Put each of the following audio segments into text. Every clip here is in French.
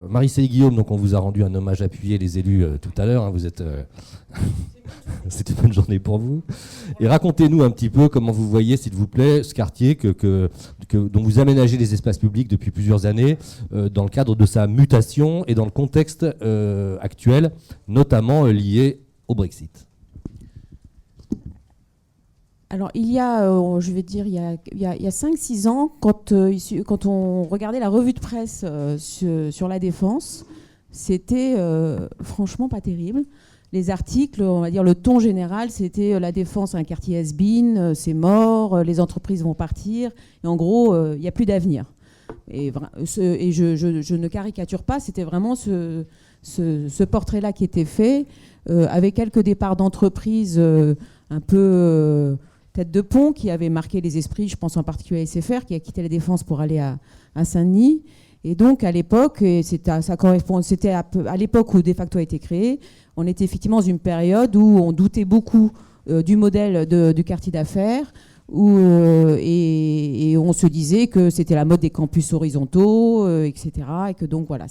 Marissa et Guillaume, donc on vous a rendu un hommage appuyé, les élus, tout à l'heure. Hein, vous êtes... C'était une bonne journée pour vous. Et racontez-nous un petit peu comment vous voyez, s'il vous plaît, ce quartier dont vous aménagez les espaces publics depuis plusieurs années, dans le cadre de sa mutation et dans le contexte actuel, notamment lié au Brexit. Alors, il y a 5-6 ans, quand on regardait la revue de presse sur la Défense, c'était franchement pas terrible. Les articles, on va dire le ton général, c'était la Défense, un quartier has-been, c'est mort, les entreprises vont partir, et en gros, il n'y a plus d'avenir. Et je ne caricature pas, c'était vraiment ce portrait-là qui était fait, avec quelques départs d'entreprises un peu tête de pont qui avaient marqué les esprits, je pense en particulier à SFR, qui a quitté la Défense pour aller à Saint-Denis. Et donc, à l'époque, c'était à l'époque où De facto a été créé, on était effectivement dans une période où on doutait beaucoup du modèle du quartier d'affaires, et on se disait que c'était la mode des campus horizontaux, etc. Et que donc, voilà,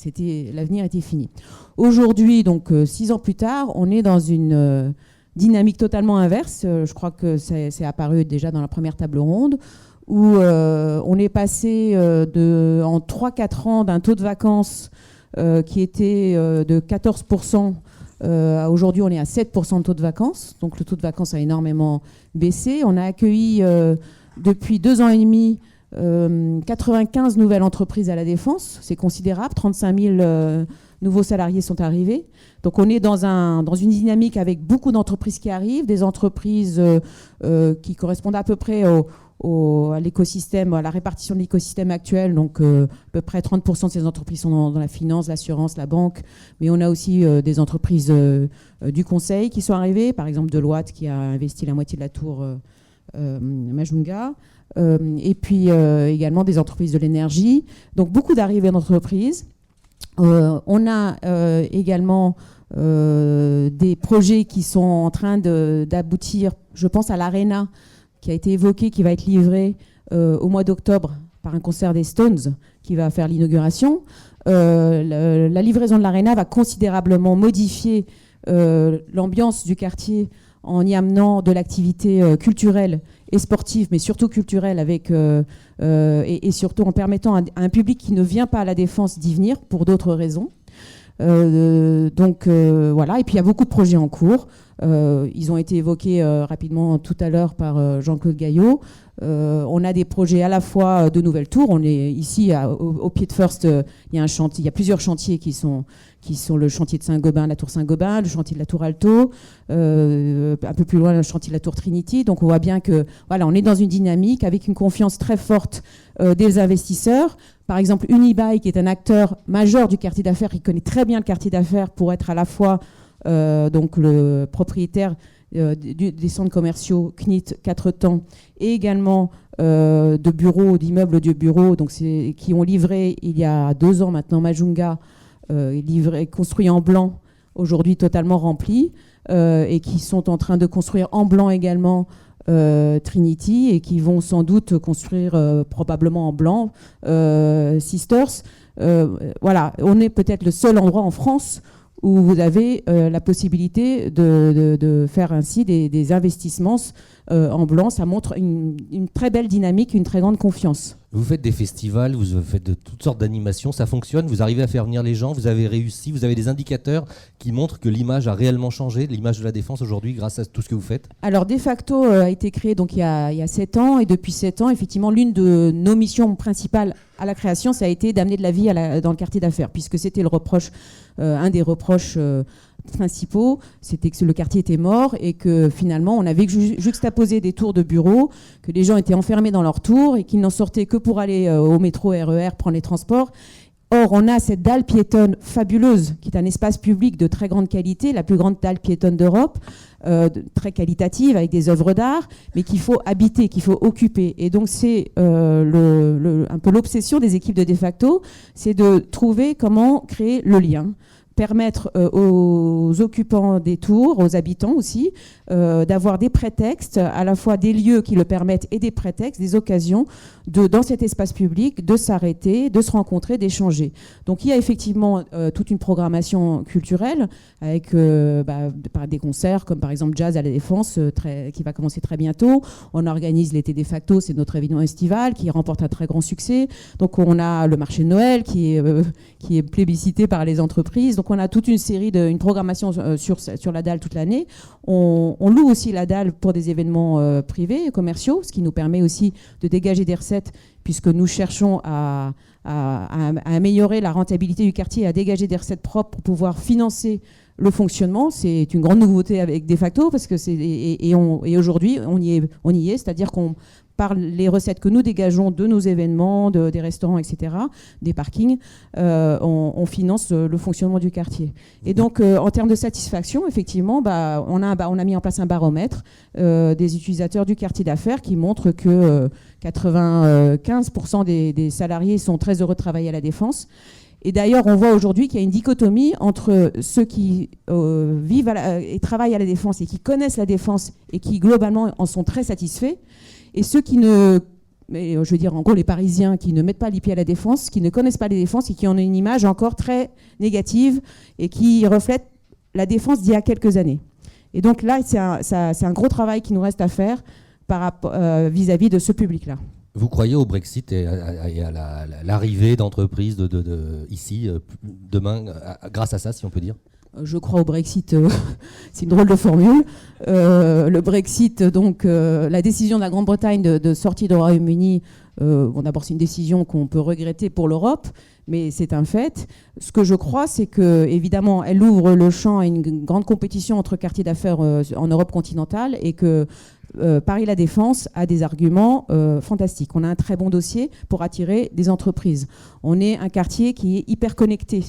l'avenir était fini. Aujourd'hui, donc 6 ans plus tard, on est dans une dynamique totalement inverse. Je crois que c'est apparu déjà dans la première table ronde, où on est passé en 3-4 ans d'un taux de vacances qui était de 14%. Aujourd'hui, on est à 7% de taux de vacances. Donc, le taux de vacances a énormément baissé. On a accueilli depuis 2 ans et demi 95 nouvelles entreprises à la Défense. C'est considérable. 35 000 nouveaux salariés sont arrivés. Donc, on est dans une dynamique avec beaucoup d'entreprises qui arrivent, des entreprises qui correspondent à peu près à l'écosystème, à la répartition de l'écosystème actuel. Donc, à peu près 30% de ces entreprises sont dans la finance, l'assurance, la banque. Mais on a aussi des entreprises du conseil qui sont arrivées. Par exemple, Deloitte qui a investi la moitié de la tour Majunga. Et puis également des entreprises de l'énergie. Donc, beaucoup d'arrivées d'entreprises. On a également des projets qui sont en train d'aboutir. Je pense à l'Arena qui a été évoqué, qui va être livré au mois d'octobre par un concert des Stones qui va faire l'inauguration. La livraison de l'Arena va considérablement modifier l'ambiance du quartier en y amenant de l'activité culturelle et sportive, mais surtout culturelle, et surtout en permettant à un public qui ne vient pas à la Défense d'y venir pour d'autres raisons. Voilà, et puis il y a beaucoup de projets en cours. Ils ont été évoqués rapidement tout à l'heure par Jean-Claude Gaillot. On a des projets à la fois de nouvelles tours. On est ici au pied de First. Il y a plusieurs chantiers qui sont le chantier de Saint-Gobain, la tour Saint-Gobain, le chantier de la tour Alto, un peu plus loin le chantier de la tour Trinity. Donc on voit bien que voilà, on est dans une dynamique avec une confiance très forte des investisseurs. Par exemple, Unibail, qui est un acteur majeur du quartier d'affaires, qui connaît très bien le quartier d'affaires pour être à la fois donc le propriétaire des centres commerciaux CNIT 4 temps et également de bureaux, d'immeubles de bureaux, donc qui ont livré il y a 2 ans maintenant Majunga, construit en blanc, aujourd'hui totalement rempli, et qui sont en train de construire en blanc également Trinity, et qui vont sans doute construire probablement en blanc Sisters. Voilà, on est peut-être le seul endroit en France où vous avez la possibilité de faire ainsi des investissements en blanc. Ça montre une très belle dynamique, une très grande confiance. Vous faites des festivals, vous faites de toutes sortes d'animations, ça fonctionne, vous arrivez à faire venir les gens, vous avez réussi, vous avez des indicateurs qui montrent que l'image a réellement changé, l'image de la Défense aujourd'hui grâce à tout ce que vous faites? Alors De facto a été créé donc il y a 7 ans, et depuis 7 ans, effectivement, l'une de nos missions principales à la création, ça a été d'amener de la vie dans le quartier d'affaires, puisque c'était un des reproches principaux, c'était que le quartier était mort et que finalement on avait juxtaposé des tours de bureaux, que les gens étaient enfermés dans leurs tours et qu'ils n'en sortaient que pour aller au métro, RER, prendre les transports. Or, on a cette dalle piétonne fabuleuse, qui est un espace public de très grande qualité, la plus grande dalle piétonne d'Europe, très qualitative, avec des œuvres d'art, mais qu'il faut habiter, qu'il faut occuper. Et donc, c'est un peu l'obsession des équipes de De facto, c'est de trouver comment créer le lien, permettre aux occupants des tours, aux habitants aussi, d'avoir des prétextes, à la fois des lieux qui le permettent et des prétextes, des occasions dans cet espace public, de s'arrêter, de se rencontrer, d'échanger. Donc il y a effectivement toute une programmation culturelle avec des concerts comme par exemple Jazz à la Défense qui va commencer très bientôt. On organise l'été de facto, c'est notre événement estival qui remporte un très grand succès. Donc on a le marché de Noël qui est plébiscité par les entreprises. Donc on a toute une série une programmation sur la dalle toute l'année. On loue aussi la dalle pour des événements privés, commerciaux, ce qui nous permet aussi de dégager des recettes puisque nous cherchons à améliorer la rentabilité du quartier, à dégager des recettes propres pour pouvoir financer le fonctionnement. C'est une grande nouveauté avec De Facto parce que et aujourd'hui on y est, c'est-à-dire qu'on par les recettes que nous dégageons de nos événements, des restaurants, etc., des parkings, on finance le fonctionnement du quartier. Et donc, en termes de satisfaction, effectivement, on a mis en place un baromètre des utilisateurs du quartier d'affaires qui montre que 95% des salariés sont très heureux de travailler à la Défense. Et d'ailleurs, on voit aujourd'hui qu'il y a une dichotomie entre ceux qui vivent et travaillent à la Défense et qui connaissent la Défense et qui, globalement, en sont très satisfaits, et ceux qui mais je veux dire en gros les Parisiens qui ne mettent pas les pieds à la Défense, qui ne connaissent pas la Défense et qui en ont une image encore très négative et qui reflètent la Défense d'il y a quelques années. Et donc là, c'est un gros travail qui nous reste à faire vis-à-vis de ce public-là. Vous croyez au Brexit et à l'arrivée d'entreprises ici, demain, grâce à ça, si on peut dire ? Je crois au Brexit, c'est une drôle de formule. Le Brexit, donc la décision de la Grande-Bretagne de sortir du Royaume-Uni, d'abord c'est une décision qu'on peut regretter pour l'Europe, mais c'est un fait. Ce que je crois, c'est que évidemment, elle ouvre le champ à une grande compétition entre quartiers d'affaires en Europe continentale et que Paris La Défense a des arguments fantastiques. On a un très bon dossier pour attirer des entreprises. On est un quartier qui est hyper connecté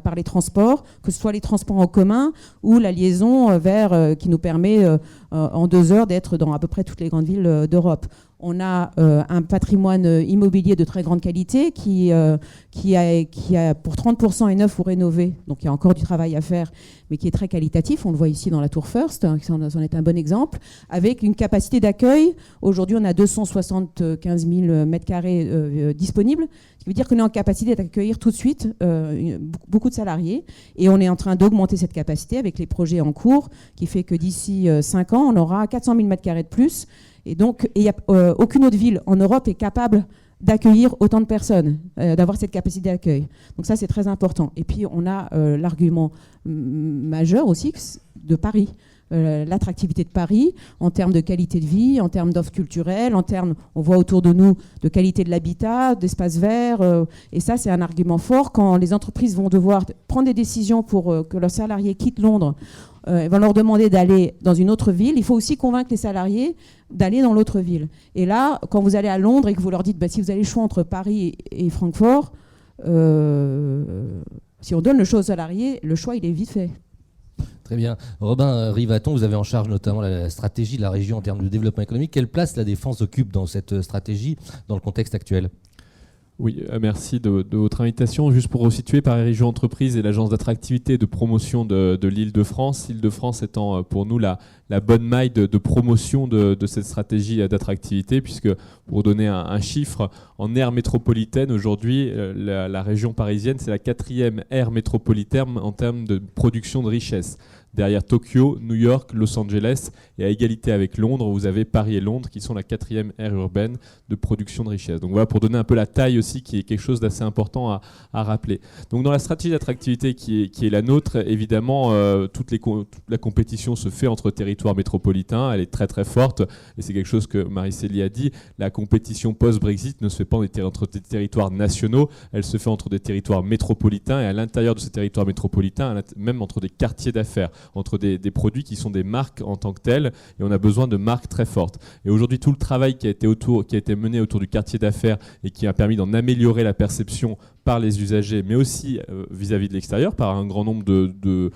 par les transports, que ce soit les transports en commun ou la liaison qui nous permet en 2 heures d'être dans à peu près toutes les grandes villes d'Europe. On a un patrimoine immobilier de très grande qualité qui a pour 30% est neuf ou rénové, donc il y a encore du travail à faire, mais qui est très qualitatif. On le voit ici dans la Tour First, ça en est un bon exemple, avec une capacité d'accueil. Aujourd'hui, on a 275 000 mètres carrés disponibles, ce qui veut dire qu'on est en capacité d'accueillir tout de suite beaucoup de salariés. Et on est en train d'augmenter cette capacité avec les projets en cours, qui fait que d'ici 5 ans, on aura 400 000 mètres carrés de plus. Et donc, aucune autre ville en Europe est capable d'accueillir autant de personnes, d'avoir cette capacité d'accueil. Donc ça, c'est très important. Et puis, on a l'argument majeur aussi de Paris. L'attractivité de Paris en termes de qualité de vie, en termes d'offres culturelles, on voit autour de nous de qualité de l'habitat, d'espaces verts. Et ça, c'est un argument fort quand les entreprises vont devoir prendre des décisions pour que leurs salariés quittent Londres. Ils vont leur demander d'aller dans une autre ville. Il faut aussi convaincre les salariés d'aller dans l'autre ville. Et là, quand vous allez à Londres et que vous leur dites si vous avez le choix entre Paris et Francfort, si on donne le choix aux salariés, le choix, il est vite fait. Très bien. Robin Rivaton, vous avez en charge notamment la stratégie de la région en termes de développement économique. Quelle place la Défense occupe dans cette stratégie, dans le contexte actuel ? Oui, merci de votre invitation. Juste pour resituer, Paris Région Entreprises est l'agence d'attractivité et de promotion de l'Île-de-France. L'Île-de-France étant pour nous la bonne maille de promotion de cette stratégie d'attractivité, puisque pour donner un chiffre, en aire métropolitaine, aujourd'hui, la région parisienne, c'est la 4e aire métropolitaine en termes de production de richesse. Derrière Tokyo, New York, Los Angeles, et à égalité avec Londres, vous avez Paris et Londres qui sont la 4e aire urbaine de production de richesse. Donc voilà, pour donner un peu la taille aussi, qui est quelque chose d'assez important à rappeler. Donc dans la stratégie d'attractivité qui est la nôtre, évidemment, toute la compétition se fait entre territoires métropolitains, elle est très très forte, et c'est quelque chose que Marie-Célie a dit, la compétition post-Brexit ne se fait pas entre des territoires nationaux, elle se fait entre des territoires métropolitains, et à l'intérieur de ces territoires métropolitains, même entre des quartiers d'affaires, entre des produits qui sont des marques en tant que telles, et on a besoin de marques très fortes. Et aujourd'hui, tout le travail qui a été mené autour du quartier d'affaires et qui a permis d'en améliorer la perception par les usagers, mais aussi vis-à-vis de l'extérieur, par un grand nombre de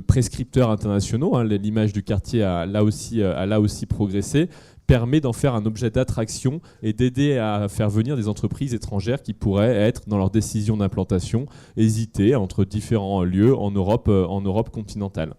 prescripteurs internationaux, l'image du quartier a là aussi progressé, permet d'en faire un objet d'attraction et d'aider à faire venir des entreprises étrangères qui pourraient être, dans leur décision d'implantation, hésiter entre différents lieux en Europe continentale.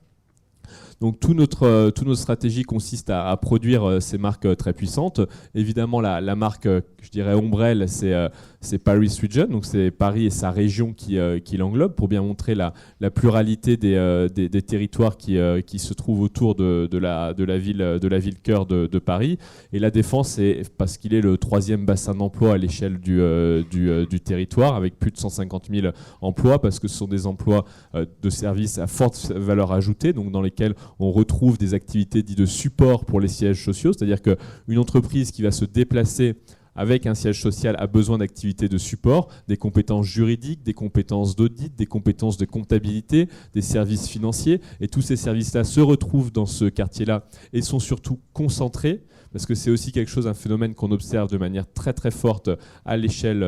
Donc toute notre stratégie consiste à produire ces marques très puissantes. Évidemment, la marque, je dirais ombrelle, c'est Paris Region, donc c'est Paris et sa région qui l'englobe, pour bien montrer la pluralité des territoires qui se trouvent autour de la ville cœur de Paris. Et la Défense, c'est parce qu'il est le 3e bassin d'emploi à l'échelle du territoire, avec plus de 150 000 emplois, parce que ce sont des emplois de services à forte valeur ajoutée, donc dans lesquels on retrouve des activités dites de support pour les sièges sociaux, c'est-à-dire qu'une entreprise qui va se déplacer avec un siège social a besoin d'activités de support, des compétences juridiques, des compétences d'audit, des compétences de comptabilité, des services financiers. Et tous ces services-là se retrouvent dans ce quartier-là et sont surtout concentrés, parce que c'est aussi quelque chose, un phénomène qu'on observe de manière très très forte à l'échelle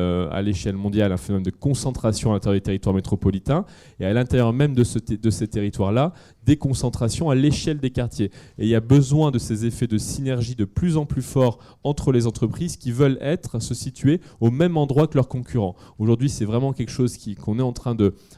mondiale, un phénomène de concentration à l'intérieur des territoires métropolitains, et à l'intérieur même de ces territoires-là, des concentrations à l'échelle des quartiers. Et il y a besoin de ces effets de synergie de plus en plus forts entre les entreprises qui veulent se situer au même endroit que leurs concurrents. Aujourd'hui, c'est vraiment quelque chose qu'on est en train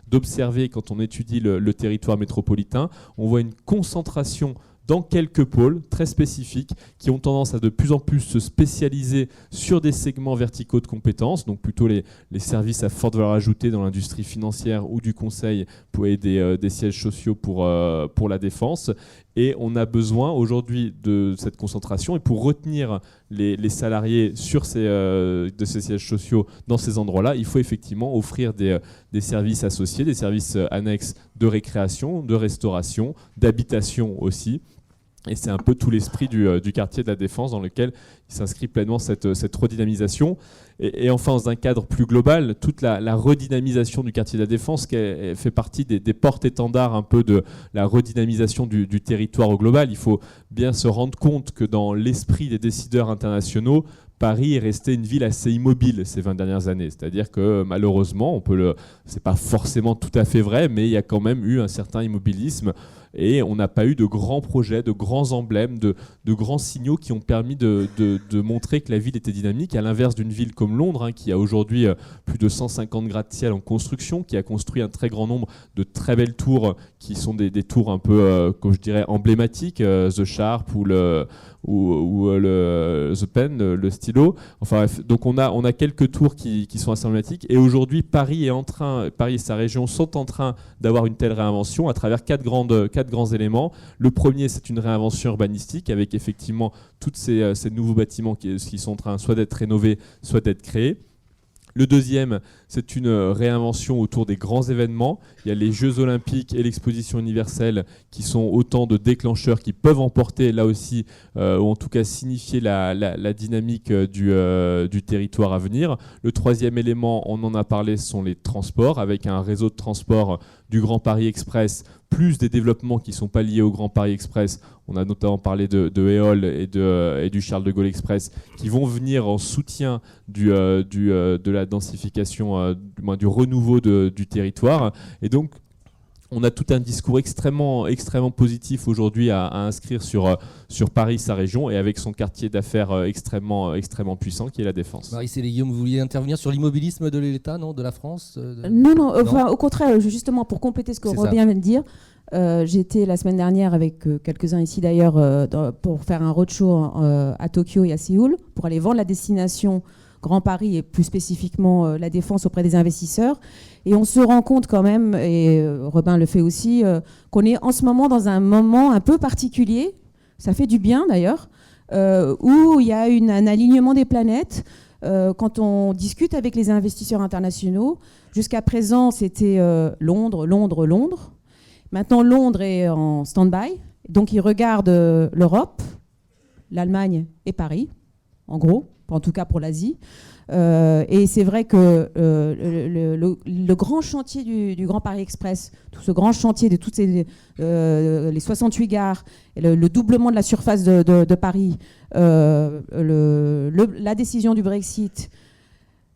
d'observer quand on étudie le territoire métropolitain. On voit une concentration dans quelques pôles très spécifiques qui ont tendance à de plus en plus se spécialiser sur des segments verticaux de compétences, donc plutôt les services à forte valeur ajoutée dans l'industrie financière ou du conseil et des sièges sociaux pour la défense. Et on a besoin aujourd'hui de cette concentration. Et pour retenir les salariés de ces sièges sociaux dans ces endroits-là, il faut effectivement offrir des services associés, des services annexes de récréation, de restauration, d'habitation aussi. Et c'est un peu tout l'esprit du quartier de la Défense dans lequel il s'inscrit pleinement cette redynamisation. Et enfin, dans un cadre plus global, toute la redynamisation du quartier de la Défense qui fait partie des porte-étendards un peu de la redynamisation du territoire au global. Il faut bien se rendre compte que dans l'esprit des décideurs internationaux, Paris est resté une ville assez immobile ces 20 dernières années. C'est-à-dire que malheureusement, c'est pas forcément tout à fait vrai, mais il y a quand même eu un certain immobilisme. Et on n'a pas eu de grands projets, de grands emblèmes, de grands signaux qui ont permis de montrer que la ville était dynamique, à l'inverse d'une ville comme Londres, qui a aujourd'hui plus de 150 gratte-ciel en construction, qui a construit un très grand nombre de très belles tours, qui sont des tours un peu, comme je dirais, emblématiques, The Sharp ou le Pen, le stylo. Enfin bref, donc on a quelques tours qui sont assez emblématiques. Et aujourd'hui, Paris et sa région sont en train d'avoir une telle réinvention à travers quatre grands éléments. Le premier, c'est une réinvention urbanistique avec effectivement tous ces nouveaux bâtiments qui sont en train soit d'être rénovés, soit d'être créés. Le deuxième, c'est une réinvention autour des grands événements. Il y a les Jeux Olympiques et l'Exposition universelle qui sont autant de déclencheurs qui peuvent emporter là aussi, ou en tout cas signifier la dynamique du territoire à venir. Le troisième élément, on en a parlé, sont les transports, avec un réseau de transport du Grand Paris Express, plus des développements qui ne sont pas liés au Grand Paris Express. On a notamment parlé de Éole et du Charles de Gaulle Express qui vont venir en soutien de la densification, du renouveau du territoire. Et donc, on a tout un discours extrêmement positif aujourd'hui à inscrire sur Paris, sa région, et avec son quartier d'affaires extrêmement puissant qui est la Défense. Marie-Céline Guillaume, vous vouliez intervenir sur l'immobilisme de l'État, non, de la France Non, enfin, au contraire, justement, pour compléter ce que Robin vient de dire, j'étais la semaine dernière avec quelques-uns ici d'ailleurs pour faire un roadshow à Tokyo et à Séoul pour aller vendre la destination Grand Paris et plus spécifiquement la Défense auprès des investisseurs. Et on se rend compte quand même, et Robin le fait aussi, qu'on est en ce moment dans un moment un peu particulier, ça fait du bien d'ailleurs, où il y a un alignement des planètes. Quand on discute avec les investisseurs internationaux, jusqu'à présent c'était Londres. Maintenant Londres est en stand-by, donc ils regardent l'Europe, l'Allemagne et Paris, en gros, en tout cas pour l'Asie. Et c'est vrai que le grand chantier du Grand Paris Express, tout ce grand chantier de toutes les 68 gares, et le doublement de la surface de Paris, la décision du Brexit,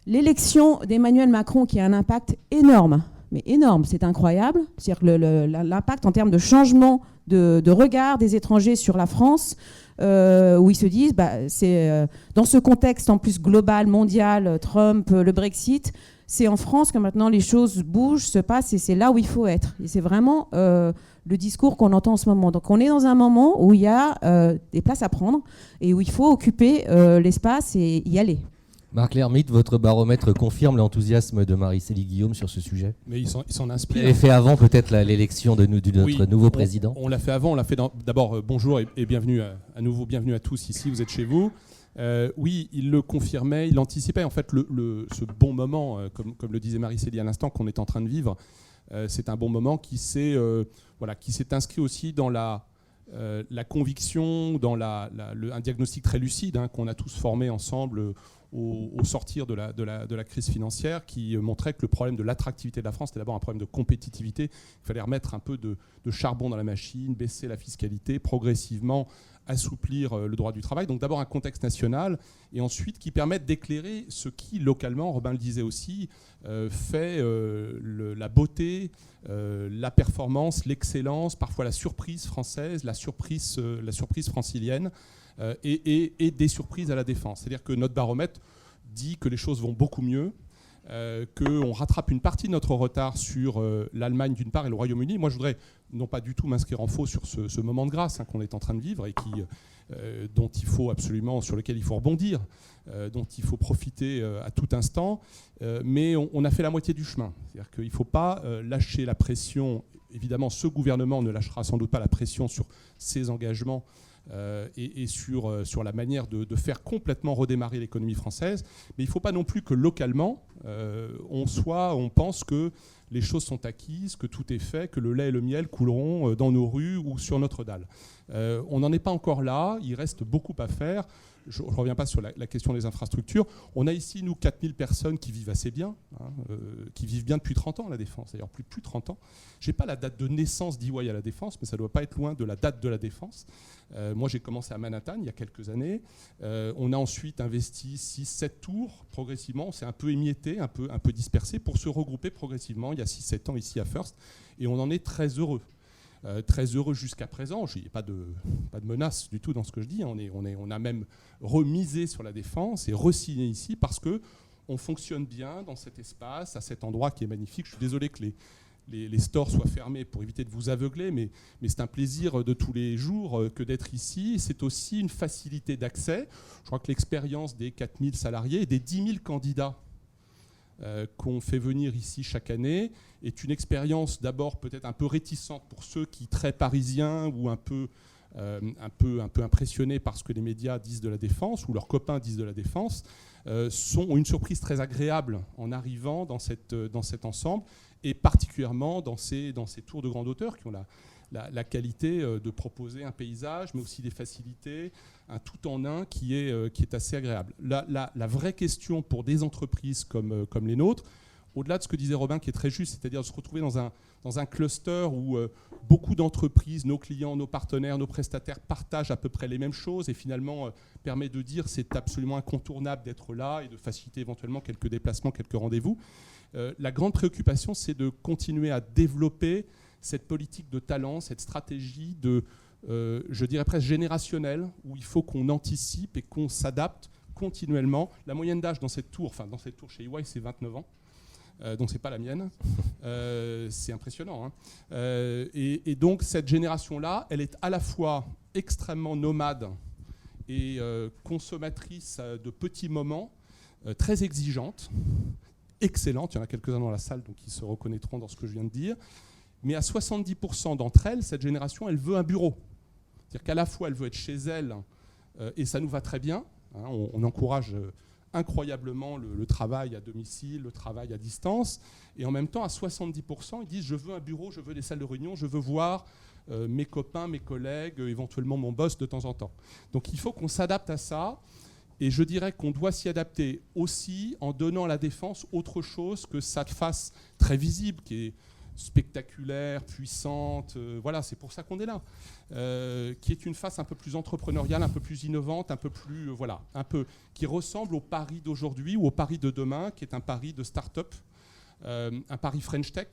l'élection d'Emmanuel Macron qui a un impact énorme, mais énorme, c'est incroyable. C'est-à-dire l'impact en termes de changement de regard des étrangers sur la France, où ils se disent, c'est dans ce contexte en plus global, mondial, Trump, le Brexit, c'est en France que maintenant les choses bougent, se passent, et c'est là où il faut être. Et c'est vraiment le discours qu'on entend en ce moment. Donc on est dans un moment où il y a des places à prendre et où il faut occuper l'espace et y aller. Marc Lermite, votre baromètre confirme l'enthousiasme de Marie-Célie Guillaume sur ce sujet? Mais il s'en Vous inspire. l'avez fait avant peut-être l'élection de notre nouveau président? On l'a fait avant, on l'a fait d'abord bonjour et bienvenue à nouveau, bienvenue à tous ici, vous êtes chez vous. Oui, il le confirmait, il anticipait en fait ce bon moment, comme le disait Marie-Célie à l'instant, qu'on est en train de vivre. C'est un bon moment qui s'est inscrit aussi dans la conviction, dans un diagnostic très lucide qu'on a tous formé ensemble au sortir de la crise financière, qui montrait que le problème de l'attractivité de la France était d'abord un problème de compétitivité. Il fallait remettre un peu de charbon dans la machine, baisser la fiscalité, progressivement assouplir le droit du travail. Donc d'abord un contexte national, et ensuite qui permette d'éclairer ce qui, localement, Robin le disait aussi, fait la beauté, la performance, l'excellence, parfois la surprise française, la surprise francilienne, et des surprises à la défense. C'est-à-dire que notre baromètre dit que les choses vont beaucoup mieux, qu'on rattrape une partie de notre retard sur l'Allemagne d'une part et le Royaume-Uni. Moi, je voudrais non pas du tout m'inscrire en faux sur ce moment de grâce qu'on est en train de vivre et sur lequel il faut rebondir, dont il faut profiter à tout instant, mais on a fait la moitié du chemin. C'est-à-dire qu'il ne faut pas lâcher la pression. Évidemment, ce gouvernement ne lâchera sans doute pas la pression sur ses engagements et sur la manière de faire complètement redémarrer l'économie française. Mais il ne faut pas non plus que localement, on pense que les choses sont acquises, que tout est fait, que le lait et le miel couleront dans nos rues ou sur notre dalle. On n'en est pas encore là, il reste beaucoup à faire. Je ne reviens pas sur la question des infrastructures. On a ici, nous, 4000 personnes qui vivent assez bien, qui vivent bien depuis 30 ans à la Défense, d'ailleurs plus de 30 ans. Je n'ai pas la date de naissance d'EY à la Défense, mais ça ne doit pas être loin de la date de la Défense. Moi, j'ai commencé à Manhattan il y a quelques années. On a ensuite investi 6-7 tours progressivement. On s'est un peu émietté, un peu dispersé pour se regrouper progressivement il y a 6-7 ans ici à First. Et on en est très heureux. Très heureux jusqu'à présent. Il n'y a pas de menace du tout dans ce que je dis. On a même remisé sur la défense et re-signé ici parce qu'on fonctionne bien dans cet espace, à cet endroit qui est magnifique. Je suis désolé que les stores soient fermés pour éviter de vous aveugler, mais c'est un plaisir de tous les jours que d'être ici. C'est aussi une facilité d'accès. Je crois que l'expérience des 4000 salariés et des 10 000 candidats qu'on fait venir ici chaque année est une expérience d'abord peut-être un peu réticente pour ceux qui, très parisiens ou un peu impressionnés par ce que les médias disent de la Défense ou leurs copains disent de la Défense, ont une surprise très agréable en arrivant dans cet ensemble, et particulièrement dans ces tours de grande hauteur qui ont la qualité de proposer un paysage, mais aussi des facilités, un tout en un qui est assez agréable. La vraie question pour des entreprises comme les nôtres, au-delà de ce que disait Robin, qui est très juste, c'est-à-dire de se retrouver dans un cluster où beaucoup d'entreprises, nos clients, nos partenaires, nos prestataires partagent à peu près les mêmes choses et finalement permet de dire c'est absolument incontournable d'être là et de faciliter éventuellement quelques déplacements, quelques rendez-vous. La grande préoccupation, c'est de continuer à développer cette politique de talent, cette stratégie je dirais presque générationnelle, où il faut qu'on anticipe et qu'on s'adapte continuellement. La moyenne d'âge dans cette tour chez EY, c'est 29 ans. Donc c'est pas la mienne. C'est impressionnant. Et donc cette génération-là, elle est à la fois extrêmement nomade et consommatrice de petits moments, très exigeante, excellente. Il y en a quelques-uns dans la salle, donc ils se reconnaîtront dans ce que je viens de dire. Mais à 70% d'entre elles, cette génération, elle veut un bureau. C'est-à-dire qu'à la fois, elle veut être chez elle, et ça nous va très bien. On encourage incroyablement le travail à domicile, le travail à distance. Et en même temps, à 70%, ils disent « je veux un bureau, je veux des salles de réunion, je veux voir mes copains, mes collègues, éventuellement mon boss de temps en temps ». Donc il faut qu'on s'adapte à ça. Et je dirais qu'on doit s'y adapter aussi en donnant à la Défense autre chose que sa face très visible, qui est spectaculaire, puissante, voilà, c'est pour ça qu'on est là, qui est une face un peu plus entrepreneuriale, un peu plus innovante, un peu plus, qui ressemble au Paris d'aujourd'hui ou au Paris de demain, qui est un Paris de start-up, un Paris French Tech.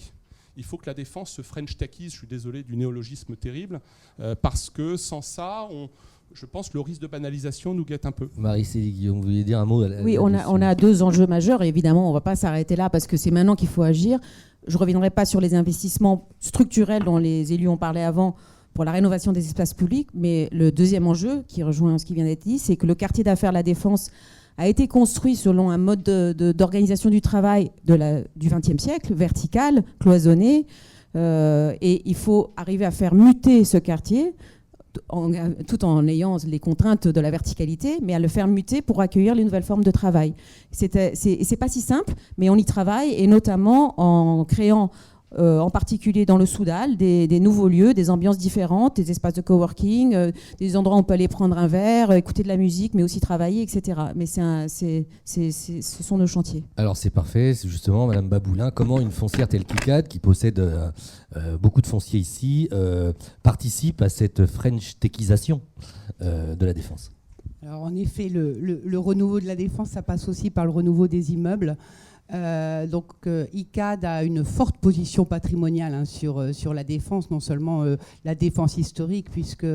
Il faut que la Défense se French Techise, je suis désolé du néologisme terrible, parce que sans ça, je pense que le risque de banalisation nous guette un peu. Marie-Céline Guillaume, vous vouliez dire un mot Oui, on a 2 enjeux majeurs, et évidemment, on ne va pas s'arrêter là parce que c'est maintenant qu'il faut agir. Je ne reviendrai pas sur les investissements structurels dont les élus ont parlé avant pour la rénovation des espaces publics, mais le deuxième enjeu, qui rejoint ce qui vient d'être dit, c'est que le quartier d'affaires La Défense a été construit selon un mode d'organisation du travail du XXe siècle, vertical, cloisonné, et il faut arriver à faire muter ce quartier tout en ayant les contraintes de la verticalité, mais à le faire muter pour accueillir les nouvelles formes de travail. C'est pas si simple, mais on y travaille, et notamment en créant, en particulier dans le Soudal, des nouveaux lieux, des ambiances différentes, des espaces de coworking, des endroits où on peut aller prendre un verre, écouter de la musique, mais aussi travailler, etc. Mais ce sont nos chantiers. Alors c'est parfait, c'est justement, Madame Baboulin, comment une foncière telle qu'ICAD, qui possède beaucoup de fonciers ici, participe à cette French techisation de la Défense? Alors en effet, le renouveau de la Défense, ça passe aussi par le renouveau des immeubles. ICAD a une forte position patrimoniale sur la Défense, non seulement la Défense historique, puisque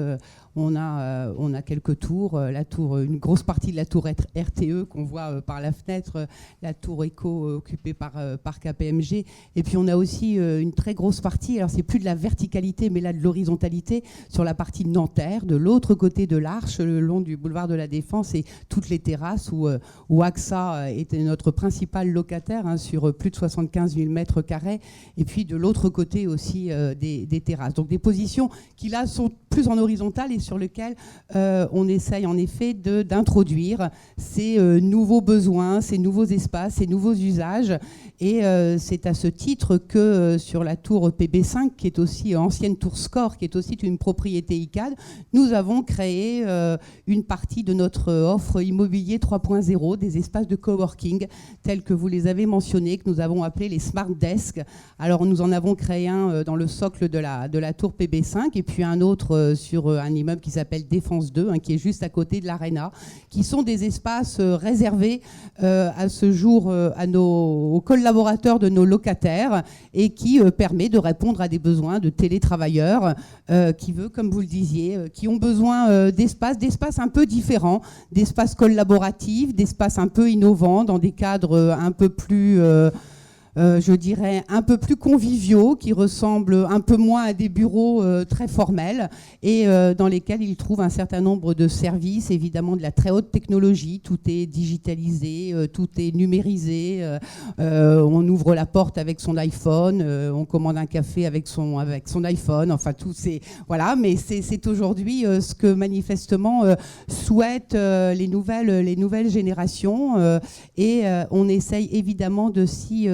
on a quelques tours, une grosse partie de la tour RTE qu'on voit par la fenêtre, la tour Eco occupée par KPMG, et puis on a aussi une très grosse partie, alors c'est plus de la verticalité mais là de l'horizontalité, sur la partie Nanterre, de l'autre côté de l'Arche, le long du boulevard de la Défense, et toutes les terrasses où AXA était notre principal locataire, sur plus de 75 000 mètres carrés, et puis de l'autre côté aussi des terrasses. Donc des positions qui là sont plus en horizontale et sur lequel on essaye en effet d'introduire ces nouveaux besoins, ces nouveaux espaces, ces nouveaux usages. Et c'est à ce titre que sur la tour PB5, qui est aussi ancienne tour Score, qui est aussi une propriété ICAD, nous avons créé une partie de notre offre immobilier 3.0, des espaces de coworking, tels que vous les avez mentionnés, que nous avons appelés les Smart Desks. Alors nous en avons créé un dans le socle de la tour PB5, et puis un autre sur un immeuble qui s'appelle Défense 2, qui est juste à côté de l'Arena, qui sont des espaces réservés à ce jour aux collaborateurs de nos locataires, et qui permet de répondre à des besoins de télétravailleurs comme vous le disiez, qui ont besoin d'espaces un peu différents, d'espaces collaboratifs, d'espaces un peu innovants, dans des cadres un peu plus... je dirais un peu plus conviviaux, qui ressemblent un peu moins à des bureaux très formels, et dans lesquels ils trouvent un certain nombre de services, évidemment de la très haute technologie. Tout est digitalisé, tout est numérisé, on ouvre la porte avec son iPhone, on commande un café avec son iPhone, enfin tout c'est... Voilà, mais c'est aujourd'hui ce que manifestement souhaitent les nouvelles générations, et on essaye évidemment de s'y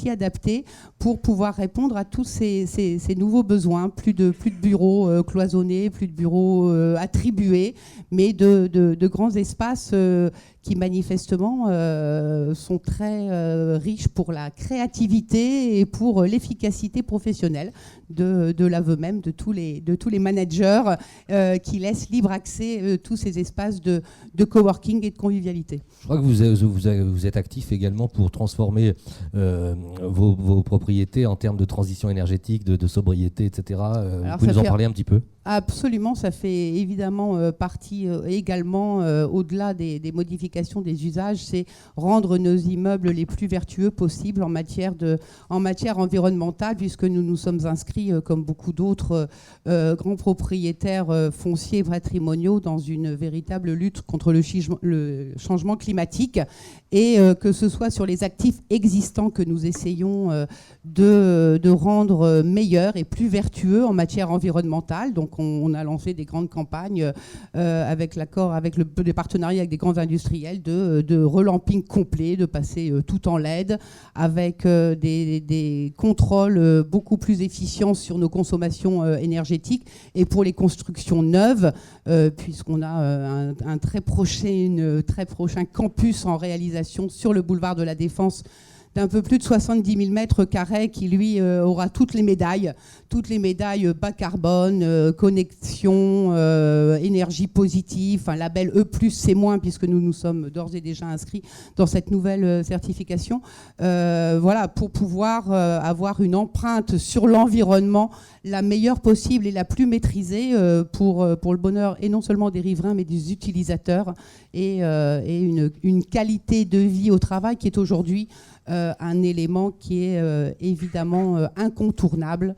adapter pour pouvoir répondre à tous ces nouveaux besoins. Plus de bureaux cloisonnés, plus de bureaux attribués, mais de grands espaces qui manifestement sont très riches pour la créativité et pour l'efficacité professionnelle de l'aveu même de tous les managers qui laissent libre accès tous ces espaces de coworking et de convivialité. Je crois que vous êtes actif également pour transformer vos propriétés en termes de transition énergétique, de sobriété, etc. Vous pouvez nous en parler un petit peu ? Absolument, ça fait évidemment partie également, au-delà des modifications des usages, c'est rendre nos immeubles les plus vertueux possibles en matière environnementale, puisque nous nous sommes inscrits, comme beaucoup d'autres grands propriétaires fonciers patrimoniaux, dans une véritable lutte contre le changement climatique, et que ce soit sur les actifs existants que nous essayons de rendre meilleurs et plus vertueux en matière environnementale. Donc on a lancé des grandes campagnes avec des partenariats avec des grands industriels de relamping complet, de passer tout en LED, avec des contrôles beaucoup plus efficients sur nos consommations énergétiques, et pour les constructions neuves, puisqu'on a un très prochain campus en réalisation sur le boulevard de la Défense, d'un peu plus de 70 000 mètres carrés qui, lui, aura toutes les médailles bas carbone, connexion, énergie positive, un label E+, C-, puisque nous sommes d'ores et déjà inscrits dans cette nouvelle certification. Voilà, pour pouvoir avoir une empreinte sur l'environnement la meilleure possible et la plus maîtrisée pour le bonheur et non seulement des riverains mais des utilisateurs et une qualité de vie au travail qui est aujourd'hui un élément qui est évidemment incontournable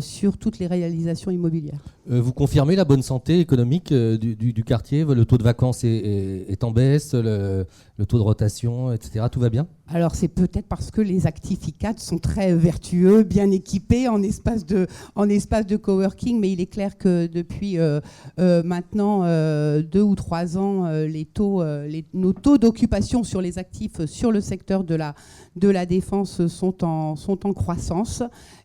sur toutes les réalisations immobilières. Vous confirmez la bonne santé économique du quartier? Le taux de vacances est en baisse, le taux de rotation, etc. Tout va bien? Alors c'est peut-être parce que les actificats sont très vertueux, bien équipés en espace de coworking, mais il est clair que depuis maintenant 2 ou 3 ans, nos taux d'occupation sur les actifs sur le secteur de la défense sont en croissance.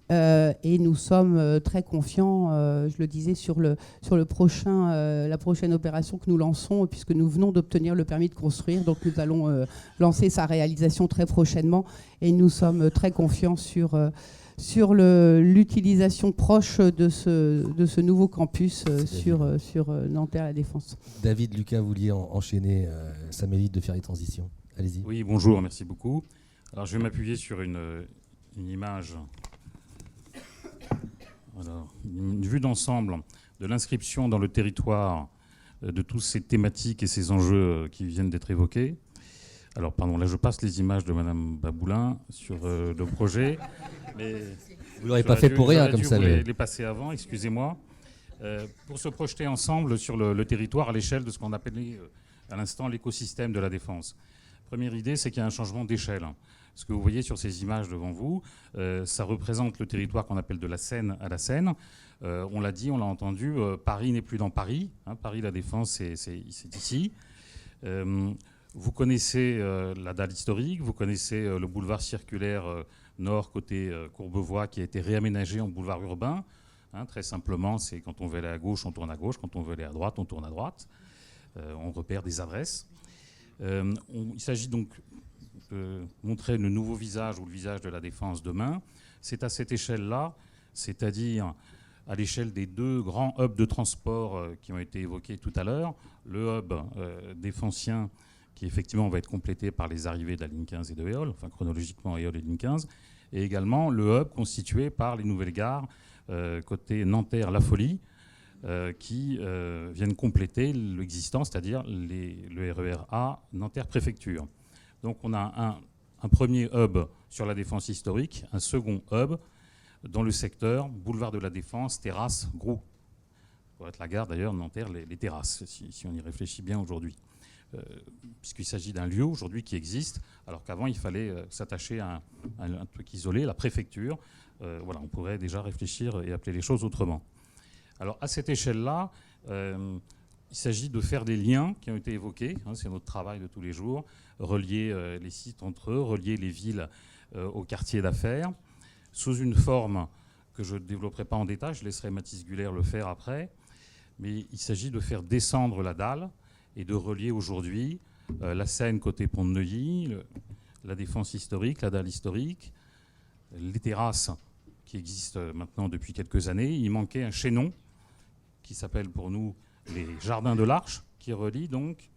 Et nous sommes très confiants, je le disais, sur la prochaine opération que nous lançons, puisque nous venons d'obtenir le permis de construire. Donc nous allons lancer sa réalisation très prochainement. Et nous sommes très confiants sur l'utilisation proche de ce nouveau campus sur Nanterre La Défense. David, Lucas, vous vouliez enchaîner, ça m'évite de faire les transitions. Allez-y. Oui, bonjour, merci beaucoup. Alors je vais m'appuyer sur une image... Alors, une vue d'ensemble de l'inscription dans le territoire de toutes ces thématiques et ces enjeux qui viennent d'être évoqués. Alors, pardon, là je passe les images de Madame Baboulin sur le projet. Mais vous ne l'aurez pas fait pour rien comme ça. Les passer avant, excusez-moi. Pour se projeter ensemble sur le territoire à l'échelle de ce qu'on appelait à l'instant l'écosystème de la défense. Première idée, c'est qu'il y a un changement d'échelle. Ce que vous voyez sur ces images devant vous, ça représente le territoire qu'on appelle de la Seine à la Seine. On l'a dit, on l'a entendu, Paris n'est plus dans Paris. Paris, la Défense, c'est ici. Vous connaissez la dalle historique, vous connaissez le boulevard circulaire nord côté Courbevoie qui a été réaménagé en boulevard urbain. Très simplement, c'est quand on veut aller à gauche, on tourne à gauche. Quand on veut aller à droite, on tourne à droite. On repère des adresses. Il s'agit donc de montrer le nouveau visage ou le visage de la Défense demain. C'est à cette échelle-là, c'est-à-dire à l'échelle des 2 grands hubs de transport qui ont été évoqués tout à l'heure. Le hub défensien qui effectivement va être complété par les arrivées de la ligne 15 et de Éole, enfin chronologiquement Éole et ligne 15, et également le hub constitué par les nouvelles gares côté Nanterre-La Folie, qui viennent compléter l'existant, c'est-à-dire le RER A Nanterre-Préfecture. Donc on a un premier hub sur la Défense historique, un second hub dans le secteur boulevard de la Défense, terrasse, Groux. Pour être la gare d'ailleurs, Nanterre, les terrasses, si on y réfléchit bien aujourd'hui. Puisqu'il s'agit d'un lieu aujourd'hui qui existe, alors qu'avant il fallait s'attacher à un truc isolé, la préfecture. Voilà, on pourrait déjà réfléchir et appeler les choses autrement. Alors à cette échelle-là, il s'agit de faire des liens qui ont été évoqués, c'est notre travail de tous les jours, relier les sites entre eux, relier les villes aux quartiers d'affaires, sous une forme que je ne développerai pas en détail, je laisserai Mathis Guller le faire après, mais il s'agit de faire descendre la dalle et de relier aujourd'hui la Seine côté Pont de Neuilly, la Défense historique, la dalle historique, les terrasses qui existent maintenant depuis quelques années. Il manquait un chaînon qui s'appelle pour nous les Jardins de l'Arche, qui relie donc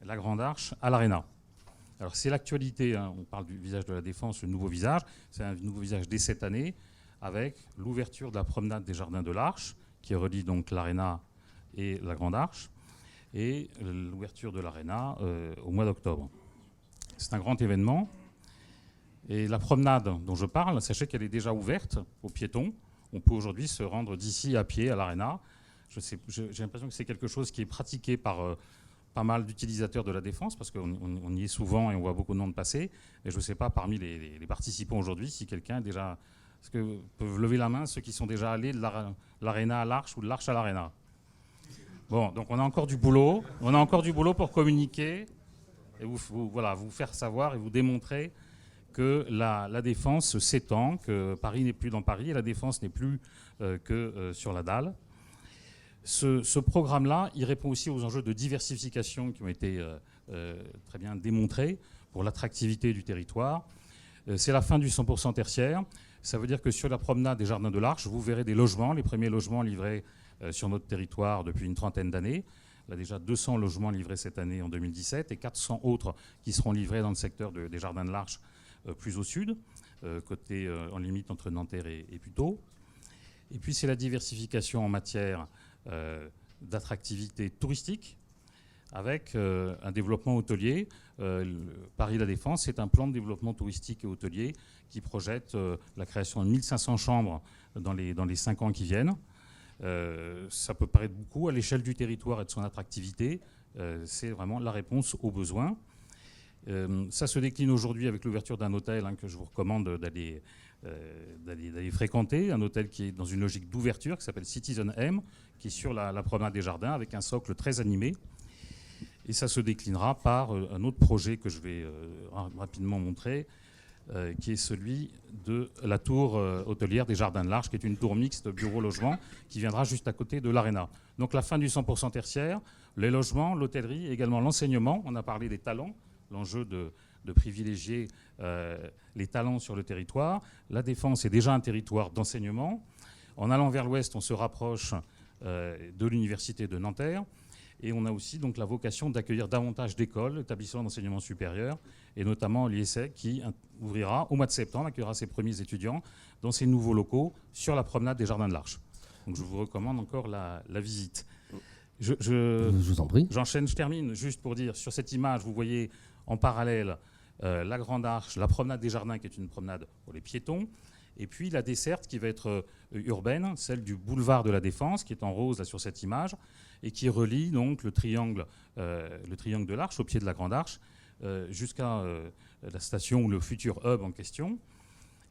la Grande Arche à l'Arena. Alors c'est l'actualité, on parle du visage de la Défense, le nouveau visage, c'est un nouveau visage dès cette année, avec l'ouverture de la promenade des Jardins de l'Arche, qui relie donc l'Arena et la Grande Arche, et l'ouverture de l'Arena au mois d'octobre. C'est un grand événement. Et la promenade dont je parle, sachez qu'elle est déjà ouverte aux piétons. On peut aujourd'hui se rendre d'ici à pied à l'Arena. J'ai l'impression que c'est quelque chose qui est pratiqué par pas mal d'utilisateurs de la Défense, parce qu'on y est souvent et on voit beaucoup de monde passer. Et je ne sais pas, parmi les participants aujourd'hui, si quelqu'un est déjà... Est-ce que peuvent lever la main ceux qui sont déjà allés de l'Arena à l'Arche ou de l'Arche à l'Arena? Bon, donc on a encore du boulot. On a encore du boulot pour communiquer et vous faire savoir et vous démontrer que la Défense s'étend, que Paris n'est plus dans Paris et la Défense n'est plus que sur la dalle. Ce programme-là, il répond aussi aux enjeux de diversification qui ont été très bien démontrés pour l'attractivité du territoire. C'est la fin du 100% tertiaire. Ça veut dire que sur la promenade des Jardins de l'Arche, vous verrez des logements, les premiers logements livrés sur notre territoire depuis une trentaine d'années. Il y a déjà 200 logements livrés cette année en 2017 et 400 autres qui seront livrés dans le secteur des Jardins de l'Arche plus au sud, côté en limite entre Nanterre et Puteaux. Et puis c'est la diversification en matière d'attractivité touristique avec un développement hôtelier. Paris-La Défense, c'est un plan de développement touristique et hôtelier qui projette la création de 1500 chambres dans les 5 ans qui viennent. Ça peut paraître beaucoup à l'échelle du territoire et de son attractivité. C'est vraiment la réponse aux besoins. Ça se décline aujourd'hui avec l'ouverture d'un hôtel que je vous recommande d'aller fréquenter, un hôtel qui est dans une logique d'ouverture qui s'appelle Citizen M, qui est sur la promenade des Jardins avec un socle très animé. Et ça se déclinera par un autre projet que je vais rapidement montrer, qui est celui de la tour hôtelière des Jardins de l'Arche, qui est une tour mixte bureau-logement qui viendra juste à côté de l'Arena. Donc la fin du 100% tertiaire, les logements, l'hôtellerie, également l'enseignement. On a parlé des talents, l'enjeu de privilégier les talents sur le territoire. La Défense est déjà un territoire d'enseignement. En allant vers l'ouest, on se rapproche de l'université de Nanterre. Et on a aussi donc la vocation d'accueillir davantage d'écoles, d'établissements d'enseignement supérieur, et notamment l'IESEC qui ouvrira au mois de septembre, accueillera ses premiers étudiants dans ses nouveaux locaux sur la promenade des Jardins de l'Arche. Donc je vous recommande encore la visite. Je vous en prie. J'enchaîne, je termine juste pour dire, sur cette image, vous voyez en parallèle la Grande Arche, la promenade des Jardins qui est une promenade pour les piétons, et puis la desserte qui va être urbaine, celle du boulevard de la Défense, qui est en rose là, sur cette image, et qui relie donc le triangle de l'Arche, au pied de la Grande Arche, jusqu'à la station ou le futur hub en question.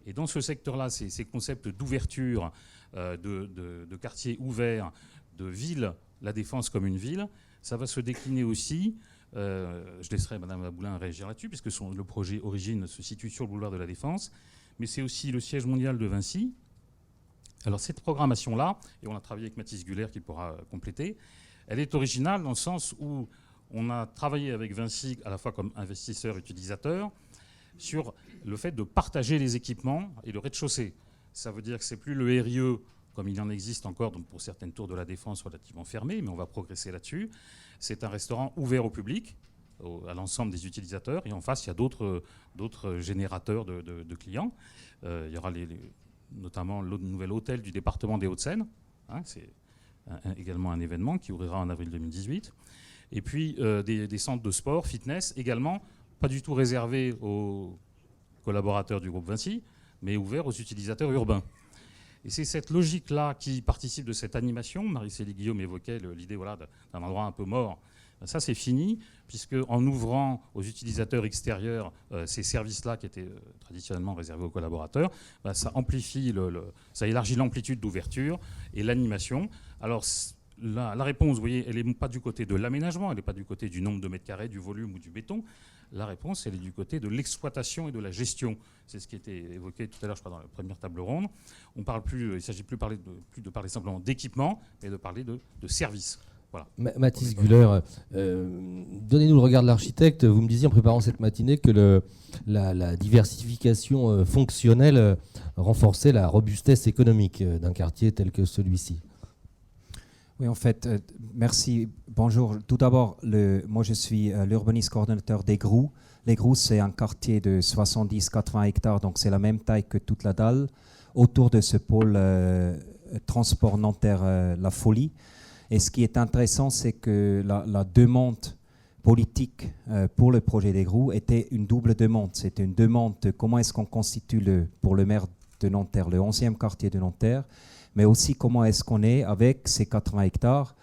Et dans ce secteur-là, ces concepts d'ouverture, de quartiers ouverts, de ville, la Défense comme une ville, ça va se décliner aussi. Je laisserai Mme Aboulin réagir là-dessus, puisque le projet Origine se situe sur le boulevard de la Défense, mais c'est aussi le siège mondial de Vinci. Alors cette programmation-là, et on a travaillé avec Mathis Guller qui pourra compléter, elle est originale dans le sens où on a travaillé avec Vinci à la fois comme investisseur-utilisateur sur le fait de partager les équipements et le rez-de-chaussée. Ça veut dire que ce n'est plus le RIE comme il en existe encore donc pour certaines tours de la Défense relativement fermées, mais on va progresser là-dessus. C'est un restaurant ouvert au public, à l'ensemble des utilisateurs, et en face, il y a d'autres générateurs de clients. Il y aura notamment le nouvel hôtel du département des Hauts-de-Seine, c'est également un événement qui ouvrira en avril 2018. Et puis des centres de sport, fitness, également, pas du tout réservés aux collaborateurs du groupe Vinci, mais ouverts aux utilisateurs urbains. Et c'est cette logique-là qui participe de cette animation. Marie-Célie Guillaume évoquait l'idée d'un endroit un peu mort. Ça, c'est fini, puisque en ouvrant aux utilisateurs extérieurs ces services-là qui étaient traditionnellement réservés aux collaborateurs, ça amplifie, ça élargit l'amplitude d'ouverture et l'animation. Alors, la réponse, vous voyez, elle n'est pas du côté de l'aménagement, elle n'est pas du côté du nombre de mètres carrés, du volume ou du béton. La réponse, elle est du côté de l'exploitation et de la gestion. C'est ce qui était évoqué tout à l'heure, je crois, dans la première table ronde. Il ne s'agit plus de parler simplement d'équipement, mais de parler de services. Voilà. Mathis Guller, donnez-nous le regard de l'architecte. Vous me disiez en préparant cette matinée que la diversification fonctionnelle renforçait la robustesse économique d'un quartier tel que celui-ci. Oui, en fait, merci. Bonjour. Tout d'abord, moi je suis l'urbaniste coordonnateur d'Aigrou. L'Aigrou, c'est un quartier de 70-80 hectares, donc c'est la même taille que toute la dalle, autour de ce pôle transport Nanterre-La Folie. Et ce qui est intéressant, c'est que la demande politique pour le projet d'Aigrou était une double demande. C'était une demande de comment est-ce qu'on constitue, pour le maire de Nanterre, le 11e quartier de Nanterre, mais aussi comment est-ce qu'on est, avec ces 80 hectares,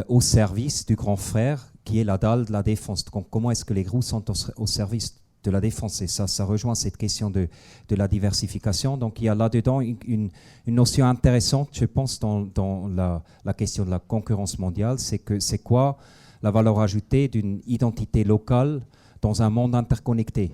au service du grand frère, qui est la dalle de la Défense. Donc, comment est-ce que les Aigrou sont au service de la Défense? Et ça rejoint cette question de la diversification. Donc, il y a là-dedans une notion intéressante, je pense, dans la question de la concurrence mondiale. C'est quoi la valeur ajoutée d'une identité locale dans un monde interconnecté?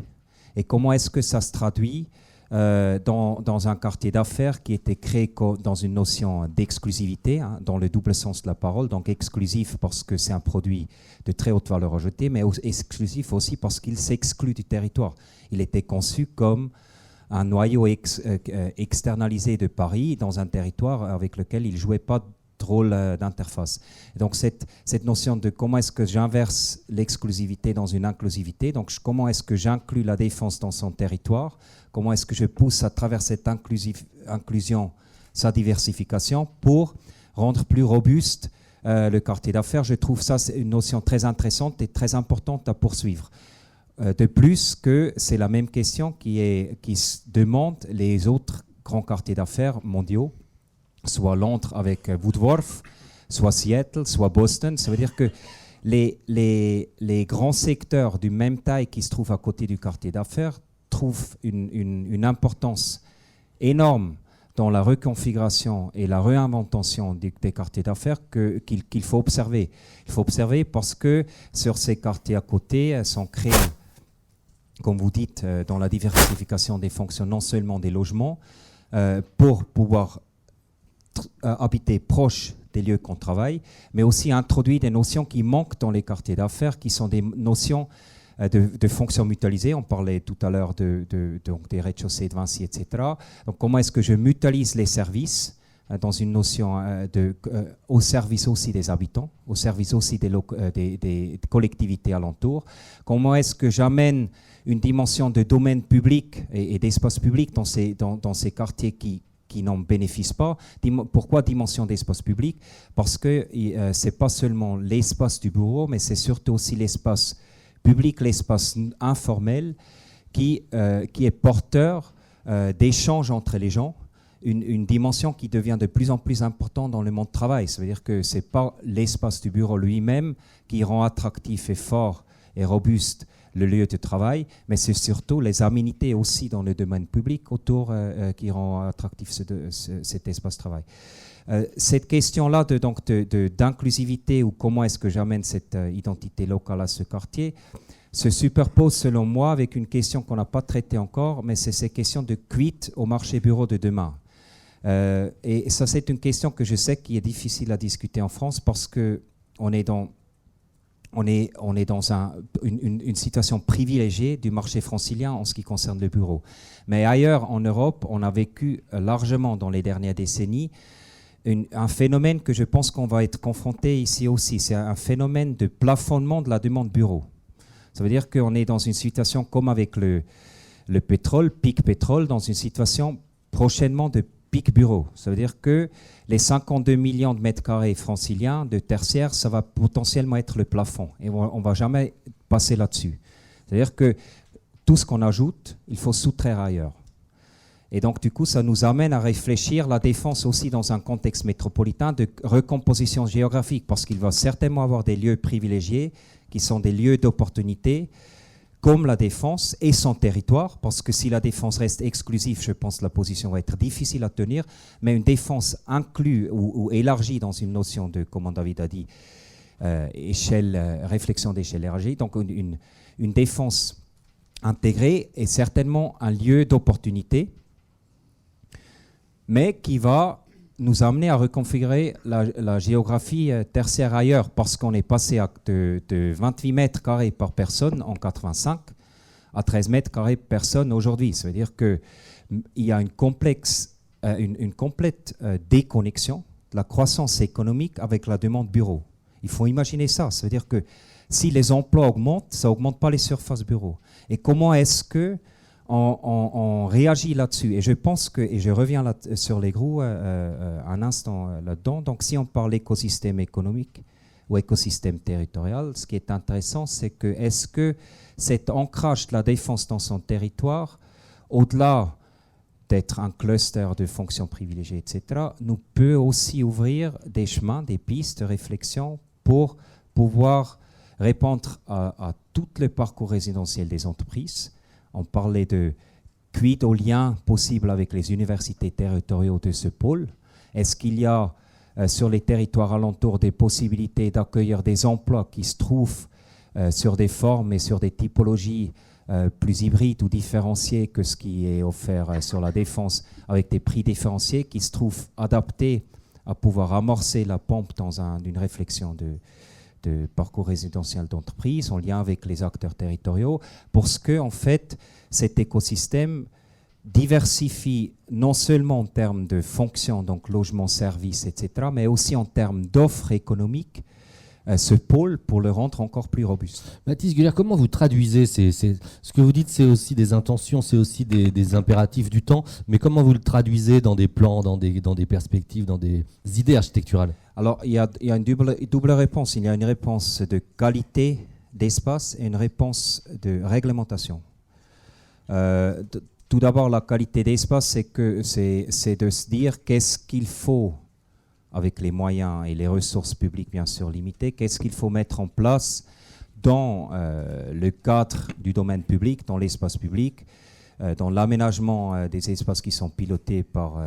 Et comment est-ce que ça se traduit dans un quartier d'affaires qui était créé dans une notion d'exclusivité, hein, dans le double sens de la parole, donc exclusif parce que c'est un produit de très haute valeur ajoutée, mais exclusif aussi parce qu'il s'exclut du territoire. Il était conçu comme un noyau externalisé de Paris dans un territoire avec lequel il ne jouait pas de rôle d'interface. Donc cette notion de comment est-ce que j'inverse l'exclusivité dans une inclusivité, donc comment est-ce que j'inclus la défense dans son territoire, comment est-ce que je pousse à travers cette inclusion sa diversification pour rendre plus robuste le quartier d'affaires. Je trouve ça c'est une notion très intéressante et très importante à poursuivre. De plus que c'est la même question qui se demande les autres grands quartiers d'affaires mondiaux, soit Londres avec Woodworth, soit Seattle, soit Boston. Ça veut dire que les grands secteurs du même taille qui se trouvent à côté du quartier d'affaires trouvent une importance énorme dans la reconfiguration et la réinventation des quartiers d'affaires qu'il faut observer. Il faut observer parce que sur ces quartiers à côté sont créés, comme vous dites, dans la diversification des fonctions, non seulement des logements, pour pouvoir habiter proche des lieux qu'on travaille, mais aussi introduire des notions qui manquent dans les quartiers d'affaires, qui sont des notions de fonctions mutualisées. On parlait tout à l'heure donc des rez-de-chaussée de Vinci, etc. Donc comment est-ce que je mutualise les services dans une notion au service aussi des habitants, au service aussi des collectivités alentours. Comment est-ce que j'amène une dimension de domaine public et d'espace public dans ces quartiers qui n'en bénéficient pas. Pourquoi dimension d'espace public? Parce que ce n'est pas seulement l'espace du bureau, mais c'est surtout aussi l'espace public, l'espace informel qui est porteur d'échanges entre les gens, une dimension qui devient de plus en plus importante dans le monde du travail. Ça veut dire que ce n'est pas l'espace du bureau lui-même qui rend attractif et fort et robuste le lieu de travail, mais c'est surtout les aménités aussi dans le domaine public autour qui rend attractif cet espace de travail. Cette question-là d'inclusivité ou comment est-ce que j'amène cette identité locale à ce quartier se superpose selon moi avec une question qu'on n'a pas traitée encore, mais c'est ces questions de quid au marché bureau de demain. Et ça, c'est une question que je sais qui est difficile à discuter en France parce qu'on est dans une situation privilégiée du marché francilien en ce qui concerne le bureau. Mais ailleurs en Europe, on a vécu largement dans les dernières décennies un phénomène que je pense qu'on va être confronté ici aussi. C'est un phénomène de plafonnement de la demande bureau. Ça veut dire qu'on est dans une situation comme avec le pétrole, pic pétrole, dans une situation prochainement de pic bureau. Ça veut dire que les 52 millions de mètres carrés franciliens de tertiaire, ça va potentiellement être le plafond. Et on ne va jamais passer là-dessus. C'est-à-dire que tout ce qu'on ajoute, il faut soustraire ailleurs. Et donc, du coup, ça nous amène à réfléchir la défense aussi dans un contexte métropolitain de recomposition géographique, parce qu'il va certainement avoir des lieux privilégiés qui sont des lieux d'opportunité, comme la défense et son territoire, parce que si la défense reste exclusive, je pense que la position va être difficile à tenir, mais une défense inclue ou élargie dans une notion de, comme David a dit, réflexion d'échelle élargie, donc une défense intégrée est certainement un lieu d'opportunité, mais qui va nous amener à reconfigurer la géographie tertiaire ailleurs, parce qu'on est passé de 28 mètres carrés par personne en 85 à 13 mètres carrés par personne aujourd'hui. Ça veut dire qu'il y a une complète déconnexion de la croissance économique avec la demande bureau. Il faut imaginer ça. Ça veut dire que si les emplois augmentent, ça n'augmente pas les surfaces bureaux. Et comment est-ce que on réagit là-dessus? Et je pense que, et je reviens sur les gros un instant là-dedans, donc si on parle d'écosystème économique ou écosystème territorial, ce qui est intéressant, c'est que est-ce que cet ancrage de la défense dans son territoire, au-delà d'être un cluster de fonctions privilégiées, etc., nous peut aussi ouvrir des chemins, des pistes de réflexion pour pouvoir répondre à tout le parcours résidentiel des entreprises. On parlait de quid au lien possible avec les universités territoriaux de ce pôle. Est-ce qu'il y a sur les territoires alentours des possibilités d'accueillir des emplois qui se trouvent sur des formes et sur des typologies plus hybride ou différencié que ce qui est offert sur la Défense, avec des prix différenciés qui se trouvent adaptés à pouvoir amorcer la pompe dans une réflexion de parcours résidentiel d'entreprise en lien avec les acteurs territoriaux, parce que en fait, cet écosystème diversifie non seulement en termes de fonctions, donc logement, services, etc., mais aussi en termes d'offres économiques, ce pôle pour le rendre encore plus robuste. Mathis Gullert, comment vous traduisez ce que vous dites, c'est aussi des intentions, c'est aussi des impératifs du temps, mais comment vous le traduisez dans des plans, dans des perspectives, dans des idées architecturales? Alors, il y a une double réponse. Il y a une réponse de qualité d'espace et une réponse de réglementation. Tout d'abord, la qualité d'espace, c'est de se dire qu'est-ce qu'il faut, avec les moyens et les ressources publiques bien sûr limitées, qu'est-ce qu'il faut mettre en place dans le cadre du domaine public, dans l'espace public, dans l'aménagement des espaces qui sont pilotés par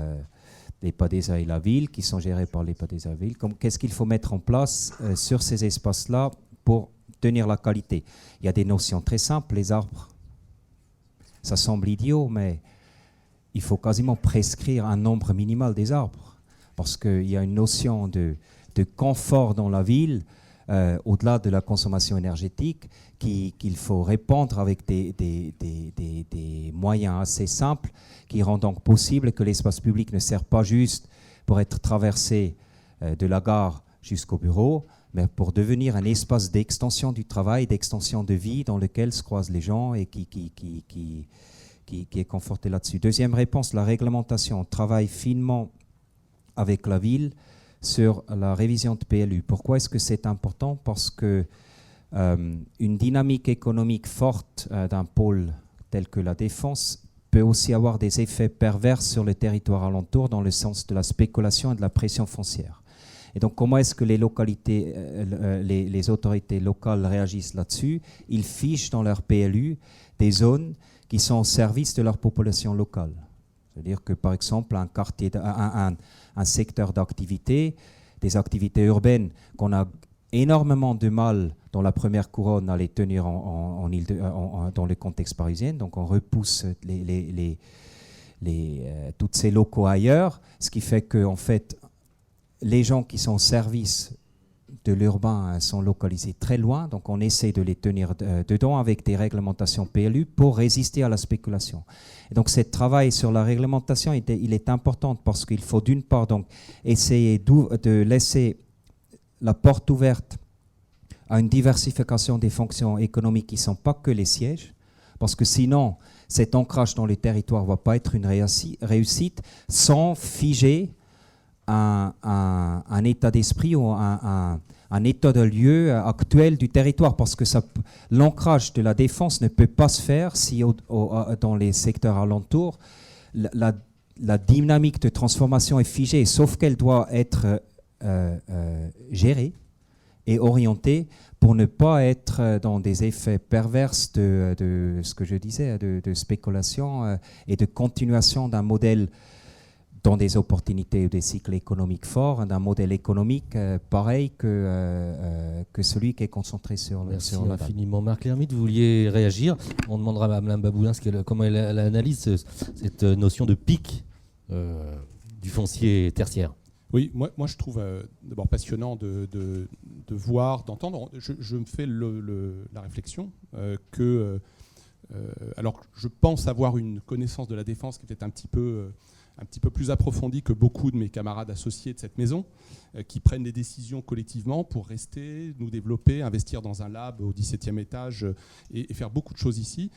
l'EPADESA et la ville, qui sont gérés par l'EPADESA et la ville. Qu'est-ce qu'il faut mettre en place sur ces espaces-là pour tenir la qualité? Il y a des notions très simples, les arbres. Ça semble idiot, mais il faut quasiment prescrire un nombre minimal des arbres. Parce qu'il y a une notion de confort dans la ville, au-delà de la consommation énergétique, qu'il faut répondre avec des moyens assez simples qui rendent donc possible que l'espace public ne sert pas juste pour être traversé de la gare jusqu'au bureau, mais pour devenir un espace d'extension du travail, d'extension de vie dans lequel se croisent les gens et qui est conforté là-dessus. Deuxième réponse, la réglementation. On travaille finement avec la ville sur la révision de PLU. Pourquoi est-ce que c'est important? Parce que une dynamique économique forte d'un pôle tel que la Défense peut aussi avoir des effets pervers sur le territoire alentour dans le sens de la spéculation et de la pression foncière. Et donc, comment est-ce que les localités, les autorités locales réagissent là-dessus? Ils fichent dans leur PLU des zones qui sont au service de leur population locale. C'est-à-dire que, par exemple, un quartier, un secteur d'activité, des activités urbaines qu'on a énormément de mal dans la première couronne à les tenir dans le contexte parisien. Donc, on repousse tous ces locaux ailleurs, ce qui fait que, en fait, les gens qui sont au service de l'urbain sont localisés très loin, donc on essaie de les tenir dedans avec des réglementations PLU pour résister à la spéculation. Et donc ce travail sur la réglementation, il est important parce qu'il faut d'une part donc essayer de laisser la porte ouverte à une diversification des fonctions économiques qui ne sont pas que les sièges, parce que sinon cet ancrage dans les territoires ne va pas être une réussite sans figer un état d'esprit ou un état de lieu actuel du territoire, parce que l'ancrage de la Défense ne peut pas se faire si dans les secteurs alentours la dynamique de transformation est figée, sauf qu'elle doit être gérée et orientée pour ne pas être dans des effets pervers de ce que je disais, de spéculation et de continuation d'un modèle dans des opportunités ou des cycles économiques forts, d'un modèle économique pareil que celui qui est concentré sur Merci la infiniment. Marc Lermite, vous vouliez réagir? On demandera à Mme Baboulin comment elle analyse cette notion de pic du foncier tertiaire. Oui, moi je trouve d'abord passionnant de voir, d'entendre. Je me fais la réflexion que, alors je pense avoir une connaissance de la Défense qui est peut-être un petit peu plus approfondie que beaucoup de mes camarades associés de cette maison, qui prennent des décisions collectivement pour rester, nous développer, investir dans un lab au 17e étage et faire beaucoup de choses ici.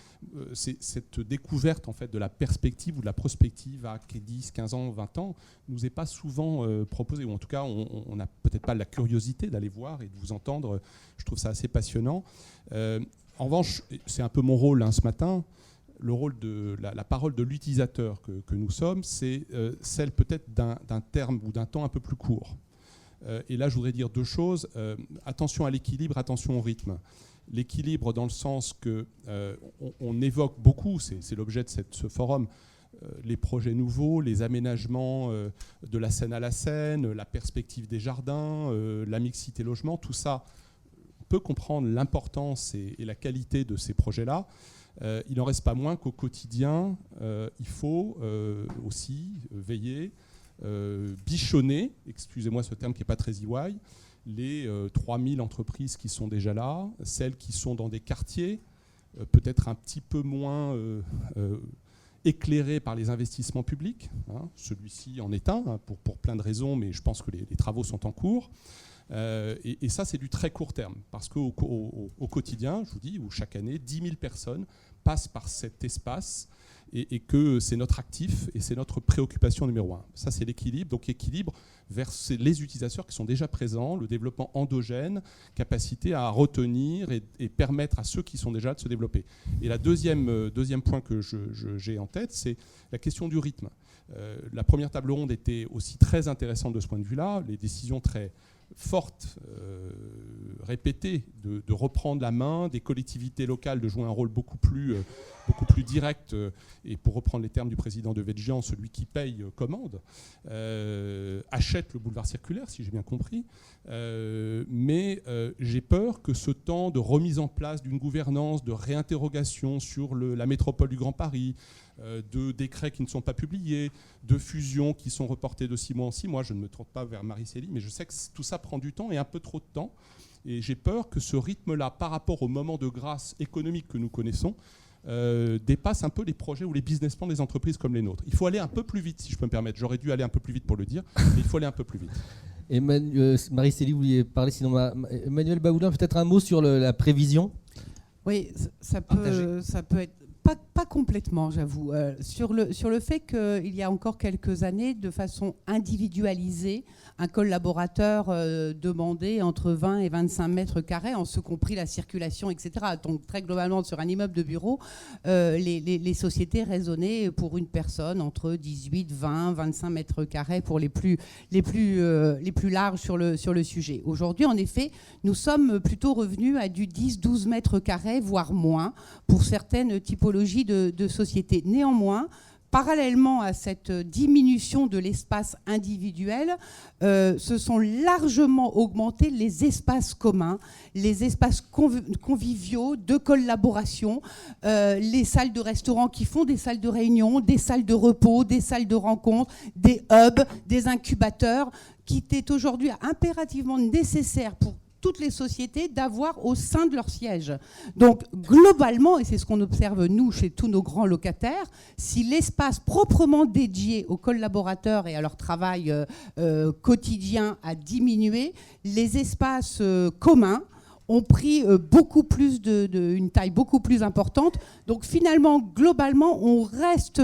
Cette découverte en fait, de la perspective ou de la prospective à 10, 15 ans, 20 ans nous est pas souvent proposée, ou en tout cas on n'a peut-être pas la curiosité d'aller voir et de vous entendre. Je trouve ça assez passionnant. En revanche, c'est un peu mon rôle ce matin. Le rôle de la parole de l'utilisateur que nous sommes, c'est celle peut-être d'un terme ou d'un temps un peu plus court. Et là, je voudrais dire deux choses. Attention à l'équilibre, attention au rythme. L'équilibre dans le sens qu'on évoque beaucoup, c'est l'objet de ce forum, les projets nouveaux, les aménagements de la Seine à la Seine, la perspective des jardins, la mixité logement, tout ça, on peut comprendre l'importance et la qualité de ces projets-là. il n'en reste pas moins qu'au quotidien, il faut aussi veiller, bichonner, excusez-moi ce terme qui n'est pas très EY, les 3000 entreprises qui sont déjà là, celles qui sont dans des quartiers, peut-être un petit peu moins éclairés par les investissements publics. Celui-ci en est un, pour plein de raisons, mais je pense que les travaux sont en cours. Et ça, c'est du très court terme, parce qu'au quotidien, je vous dis, où chaque année, 10 000 personnes passent par cet espace, et que c'est notre actif et c'est notre préoccupation numéro un. Ça, c'est l'équilibre. Donc équilibre vers les utilisateurs qui sont déjà présents, le développement endogène, capacité à retenir et permettre à ceux qui sont déjà de se développer. Et la deuxième point que j'ai en tête, c'est la question du rythme. La première table ronde était aussi très intéressante de ce point de vue-là. Les décisions très forte, répétée, de reprendre la main des collectivités locales, de jouer un rôle beaucoup plus direct, et pour reprendre les termes du président de Vedjian, celui qui paye commande, achète le boulevard circulaire, si j'ai bien compris, mais j'ai peur que ce temps de remise en place d'une gouvernance, de réinterrogation sur la métropole du Grand Paris, de décrets qui ne sont pas publiés, de fusions qui sont reportées de 6 mois en 6 mois. Je ne me tourne pas vers Marie-Célie, mais je sais que tout ça prend du temps et un peu trop de temps. Et j'ai peur que ce rythme-là, par rapport au moment de grâce économique que nous connaissons, dépasse un peu les projets ou les business plans des entreprises comme les nôtres. Il faut aller un peu plus vite, si je peux me permettre. J'aurais dû aller un peu plus vite pour le dire, mais il faut aller un peu plus vite. Marie-Célie, vous vouliez parler, sinon Emmanuel Baoulin, peut-être un mot sur la prévision. Oui, ça peut être pas complètement, j'avoue. Sur le fait qu'il y a encore quelques années, de façon individualisée, un collaborateur demandait entre 20 et 25 mètres carrés, en ce compris la circulation, etc. Donc très globalement, sur un immeuble de bureau, les sociétés raisonnaient pour une personne entre 18, 20, 25 mètres carrés pour les plus larges sur le sujet. Aujourd'hui, en effet, nous sommes plutôt revenus à du 10, 12 mètres carrés, voire moins, pour certaines typologies de sociétés. Néanmoins, parallèlement à cette diminution de l'espace individuel, se sont largement augmentés les espaces communs, les espaces conviviaux de collaboration, les salles de restaurant qui font des salles de réunion, des salles de repos, des salles de rencontre, des hubs, des incubateurs, qui étaient aujourd'hui impérativement nécessaires pour toutes les sociétés d'avoir au sein de leur siège. Donc globalement, et c'est ce qu'on observe nous chez tous nos grands locataires, si l'espace proprement dédié aux collaborateurs et à leur travail quotidien a diminué, les espaces communs ont pris une taille beaucoup plus importante. Donc finalement, globalement, on reste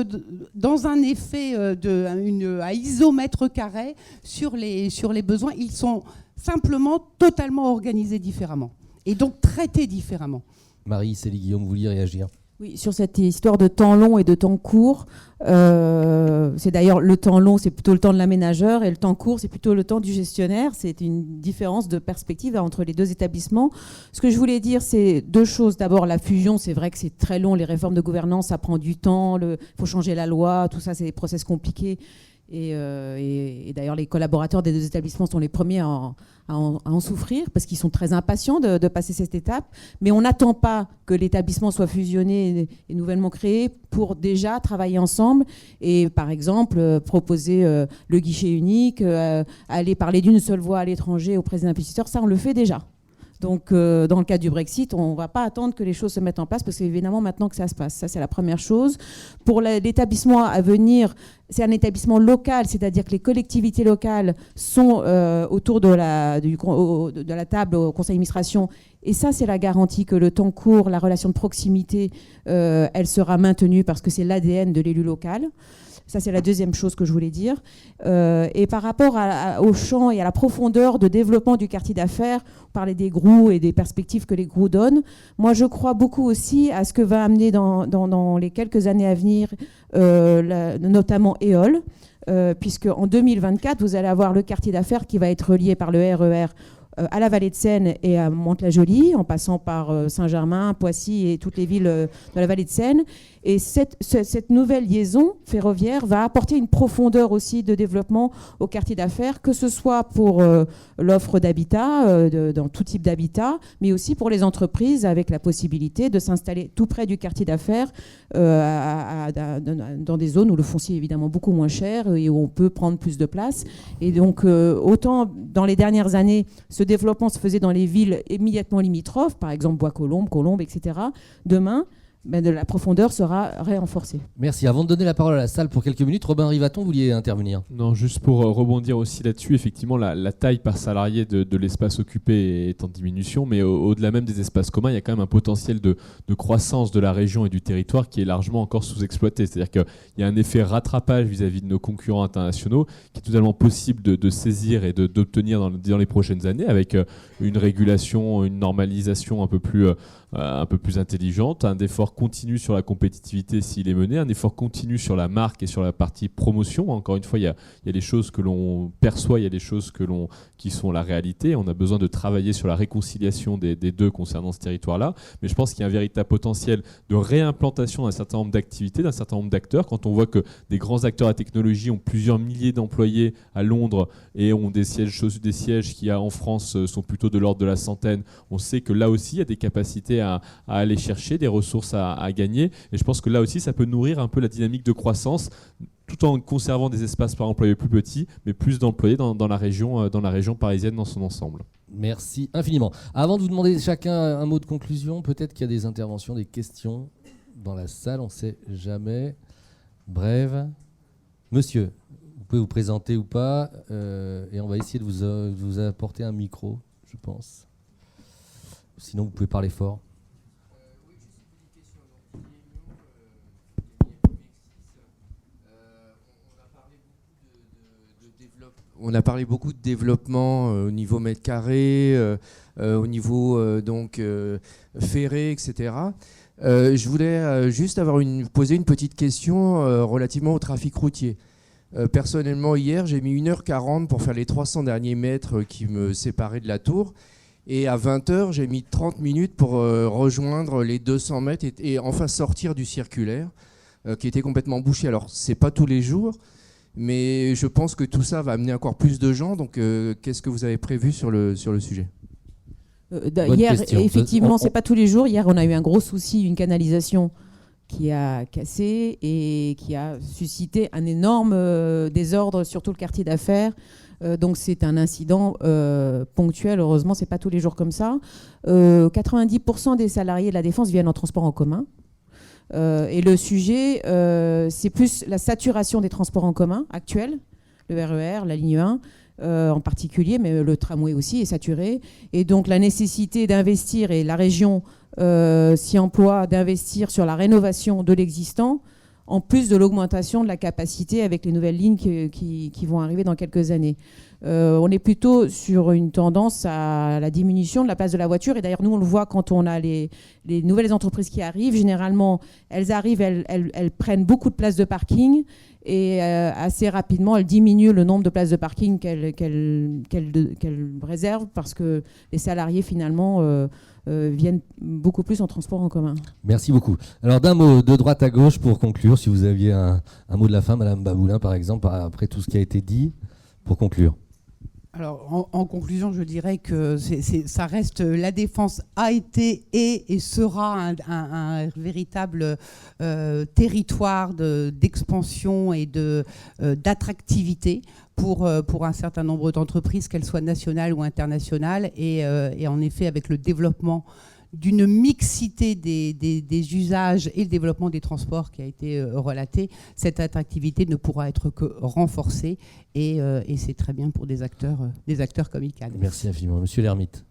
dans un effet à isomètre carré sur les besoins. Ils sont simplement totalement organisés différemment et donc traités différemment. Marie-Célie Guillaume, vous vouliez réagir ? Oui, sur cette histoire de temps long et de temps court, c'est d'ailleurs le temps long, c'est plutôt le temps de l'aménageur, et le temps court, c'est plutôt le temps du gestionnaire. C'est une différence de perspective entre les deux établissements. Ce que je voulais dire, c'est deux choses. D'abord, la fusion, c'est vrai que c'est très long. Les réformes de gouvernance, ça prend du temps. Il faut changer la loi, tout ça, c'est des process compliqués. Et d'ailleurs, les collaborateurs des deux établissements sont les premiers à en souffrir parce qu'ils sont très impatients de passer cette étape. Mais on n'attend pas que l'établissement soit fusionné et nouvellement créé pour déjà travailler ensemble et, par exemple, proposer le guichet unique, aller parler d'une seule voix à l'étranger auprès des investisseurs. Ça, on le fait déjà. Donc, dans le cas du Brexit, on ne va pas attendre que les choses se mettent en place parce que c'est évidemment maintenant que ça se passe. Ça, c'est la première chose. Pour l'établissement à venir, c'est un établissement local, c'est-à-dire que les collectivités locales sont autour de la table au conseil d'administration. Et ça, c'est la garantie que le temps court, la relation de proximité, elle sera maintenue parce que c'est l'ADN de l'élu local. Ça, c'est la deuxième chose que je voulais dire. Et par rapport au champ et à la profondeur de développement du quartier d'affaires, on parlait des GROU et des perspectives que les GROU donnent. Moi, je crois beaucoup aussi à ce que va amener dans les quelques années à venir, notamment EOL, puisque en 2024, vous allez avoir le quartier d'affaires qui va être relié par le RER à la Vallée de Seine et à Mantes-la-Jolie, en passant par Saint-Germain, Poissy et toutes les villes de la Vallée de Seine. Et cette nouvelle liaison ferroviaire va apporter une profondeur aussi de développement au quartier d'affaires, que ce soit pour l'offre d'habitat, dans tout type d'habitat, mais aussi pour les entreprises, avec la possibilité de s'installer tout près du quartier d'affaires, dans des zones où le foncier est évidemment beaucoup moins cher et où on peut prendre plus de place. Et donc, autant dans les dernières années, ce développement se faisait dans les villes immédiatement limitrophes, par exemple Bois-Colombes, Colombes, etc. Demain, de la profondeur sera renforcée. Merci. Avant de donner la parole à la salle pour quelques minutes, Robin Rivaton, vous vouliez intervenir? Non, juste pour rebondir aussi là-dessus, effectivement, la taille par salarié de l'espace occupé est en diminution, mais au-delà même des espaces communs, il y a quand même un potentiel de croissance de la région et du territoire qui est largement encore sous-exploité. C'est-à-dire qu'il y a un effet rattrapage vis-à-vis de nos concurrents internationaux qui est totalement possible de saisir et d'obtenir dans les prochaines années, avec une régulation, une normalisation un peu plus intelligente, un effort continu sur la compétitivité s'il est mené, un effort continu sur la marque et sur la partie promotion. Encore une fois, il y a des choses que l'on perçoit, il y a des choses qui sont la réalité. On a besoin de travailler sur la réconciliation des deux concernant ce territoire-là. Mais je pense qu'il y a un véritable potentiel de réimplantation d'un certain nombre d'activités, d'un certain nombre d'acteurs. Quand on voit que des grands acteurs à technologie ont plusieurs milliers d'employés à Londres et ont des sièges qui en France sont plutôt de l'ordre de la centaine, on sait que là aussi, il y a des capacités à aller chercher, des ressources à gagner. Et je pense que là aussi, ça peut nourrir un peu la dynamique de croissance, tout en conservant des espaces par employé plus petits, mais plus d'employés dans la région parisienne dans son ensemble. Merci infiniment. Avant de vous demander chacun un mot de conclusion, peut-être qu'il y a des interventions, des questions dans la salle, on ne sait jamais. Brève. Monsieur, vous pouvez vous présenter ou pas, et on va essayer de vous apporter un micro, je pense. Sinon, vous pouvez parler fort. On a parlé beaucoup de développement au niveau mètre carré, au niveau ferré, etc. Je voulais juste poser une petite question relativement au trafic routier. Personnellement, hier, j'ai mis 1h40 pour faire les 300 derniers mètres qui me séparaient de la tour. Et à 20h, j'ai mis 30 minutes pour rejoindre les 200 mètres et enfin sortir du circulaire qui était complètement bouché. Alors, c'est pas tous les jours, mais je pense que tout ça va amener encore plus de gens. Donc, qu'est-ce que vous avez prévu sur le sujet ? Hier, effectivement, c'est pas tous les jours. Hier, on a eu un gros souci, une canalisation qui a cassé et qui a suscité un énorme désordre sur tout le quartier d'affaires. Donc c'est un incident ponctuel, heureusement, c'est pas tous les jours comme ça. 90% des salariés de la Défense viennent en transport en commun. Et le sujet, c'est plus la saturation des transports en commun actuels, le RER, la ligne 1 en particulier, mais le tramway aussi est saturé. Et donc la nécessité d'investir, et la région s'y emploie, d'investir sur la rénovation de l'existant, en plus de l'augmentation de la capacité avec les nouvelles lignes qui vont arriver dans quelques années. On est plutôt sur une tendance à la diminution de la place de la voiture. Et d'ailleurs, nous, on le voit quand on a les nouvelles entreprises qui arrivent. Généralement, elles arrivent, elles prennent beaucoup de places de parking. Et assez rapidement, elles diminuent le nombre de places de parking qu'elles réservent parce que les salariés, finalement, viennent beaucoup plus en transport en commun. Merci beaucoup. Alors d'un mot de droite à gauche pour conclure, si vous aviez un mot de la fin, Madame Baboulin par exemple, après tout ce qui a été dit, pour conclure. Alors en conclusion, je dirais que ça reste, la Défense a été et sera un véritable territoire d'expansion et d'attractivité pour un certain nombre d'entreprises, qu'elles soient nationales ou internationales. Et en effet, avec le développement d'une mixité des usages et le développement des transports qui a été relaté, cette attractivité ne pourra être que renforcée et c'est très bien pour des acteurs comme ICANN. Merci infiniment. Monsieur Lermite.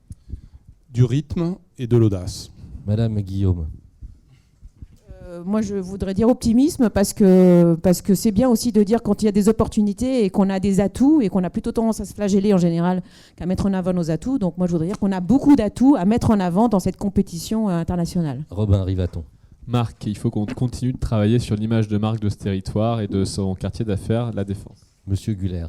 Du rythme et de l'audace. Madame Guillaume. Moi, je voudrais dire optimisme parce que c'est bien aussi de dire quand il y a des opportunités et qu'on a des atouts et qu'on a plutôt tendance à se flageller en général qu'à mettre en avant nos atouts. Donc moi, je voudrais dire qu'on a beaucoup d'atouts à mettre en avant dans cette compétition internationale. Robin Rivaton. Marc, il faut qu'on continue de travailler sur l'image de marque de ce territoire et de son quartier d'affaires, la Défense. Monsieur Guller.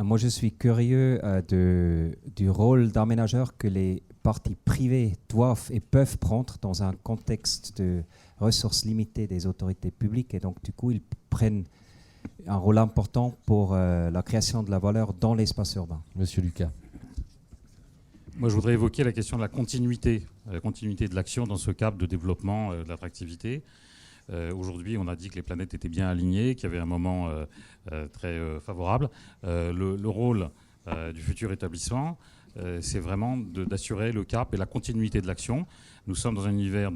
Moi, je suis curieux du rôle d'aménageur que les parties privées doivent et peuvent prendre dans un contexte de ressources limitées des autorités publiques. Et donc, du coup, ils prennent un rôle important pour la création de la valeur dans l'espace urbain. Monsieur Lucas. Moi, je voudrais évoquer la question de la continuité de l'action dans ce cadre de développement de l'attractivité. Aujourd'hui, on a dit que les planètes étaient bien alignées, qu'il y avait un moment très favorable. Le rôle du futur établissement, c'est vraiment d'assurer le cap et la continuité de l'action. Nous sommes dans un univers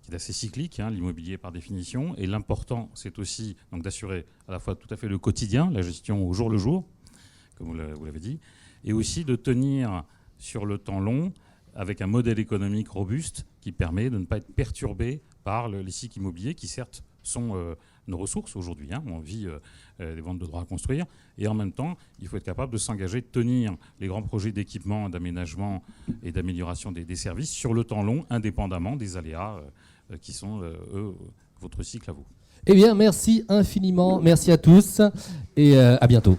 qui est assez cyclique, l'immobilier par définition, et l'important, c'est aussi donc d'assurer à la fois tout à fait le quotidien, la gestion au jour le jour, comme vous l'avez dit, et aussi de tenir sur le temps long avec un modèle économique robuste qui permet de ne pas être perturbé par les cycles immobiliers qui certes sont nos ressources aujourd'hui. On vit des ventes de droits à construire et en même temps il faut être capable de s'engager, de tenir les grands projets d'équipement, d'aménagement et d'amélioration des services sur le temps long indépendamment des aléas qui sont eux votre cycle à vous. Eh bien merci infiniment, merci à tous et à bientôt.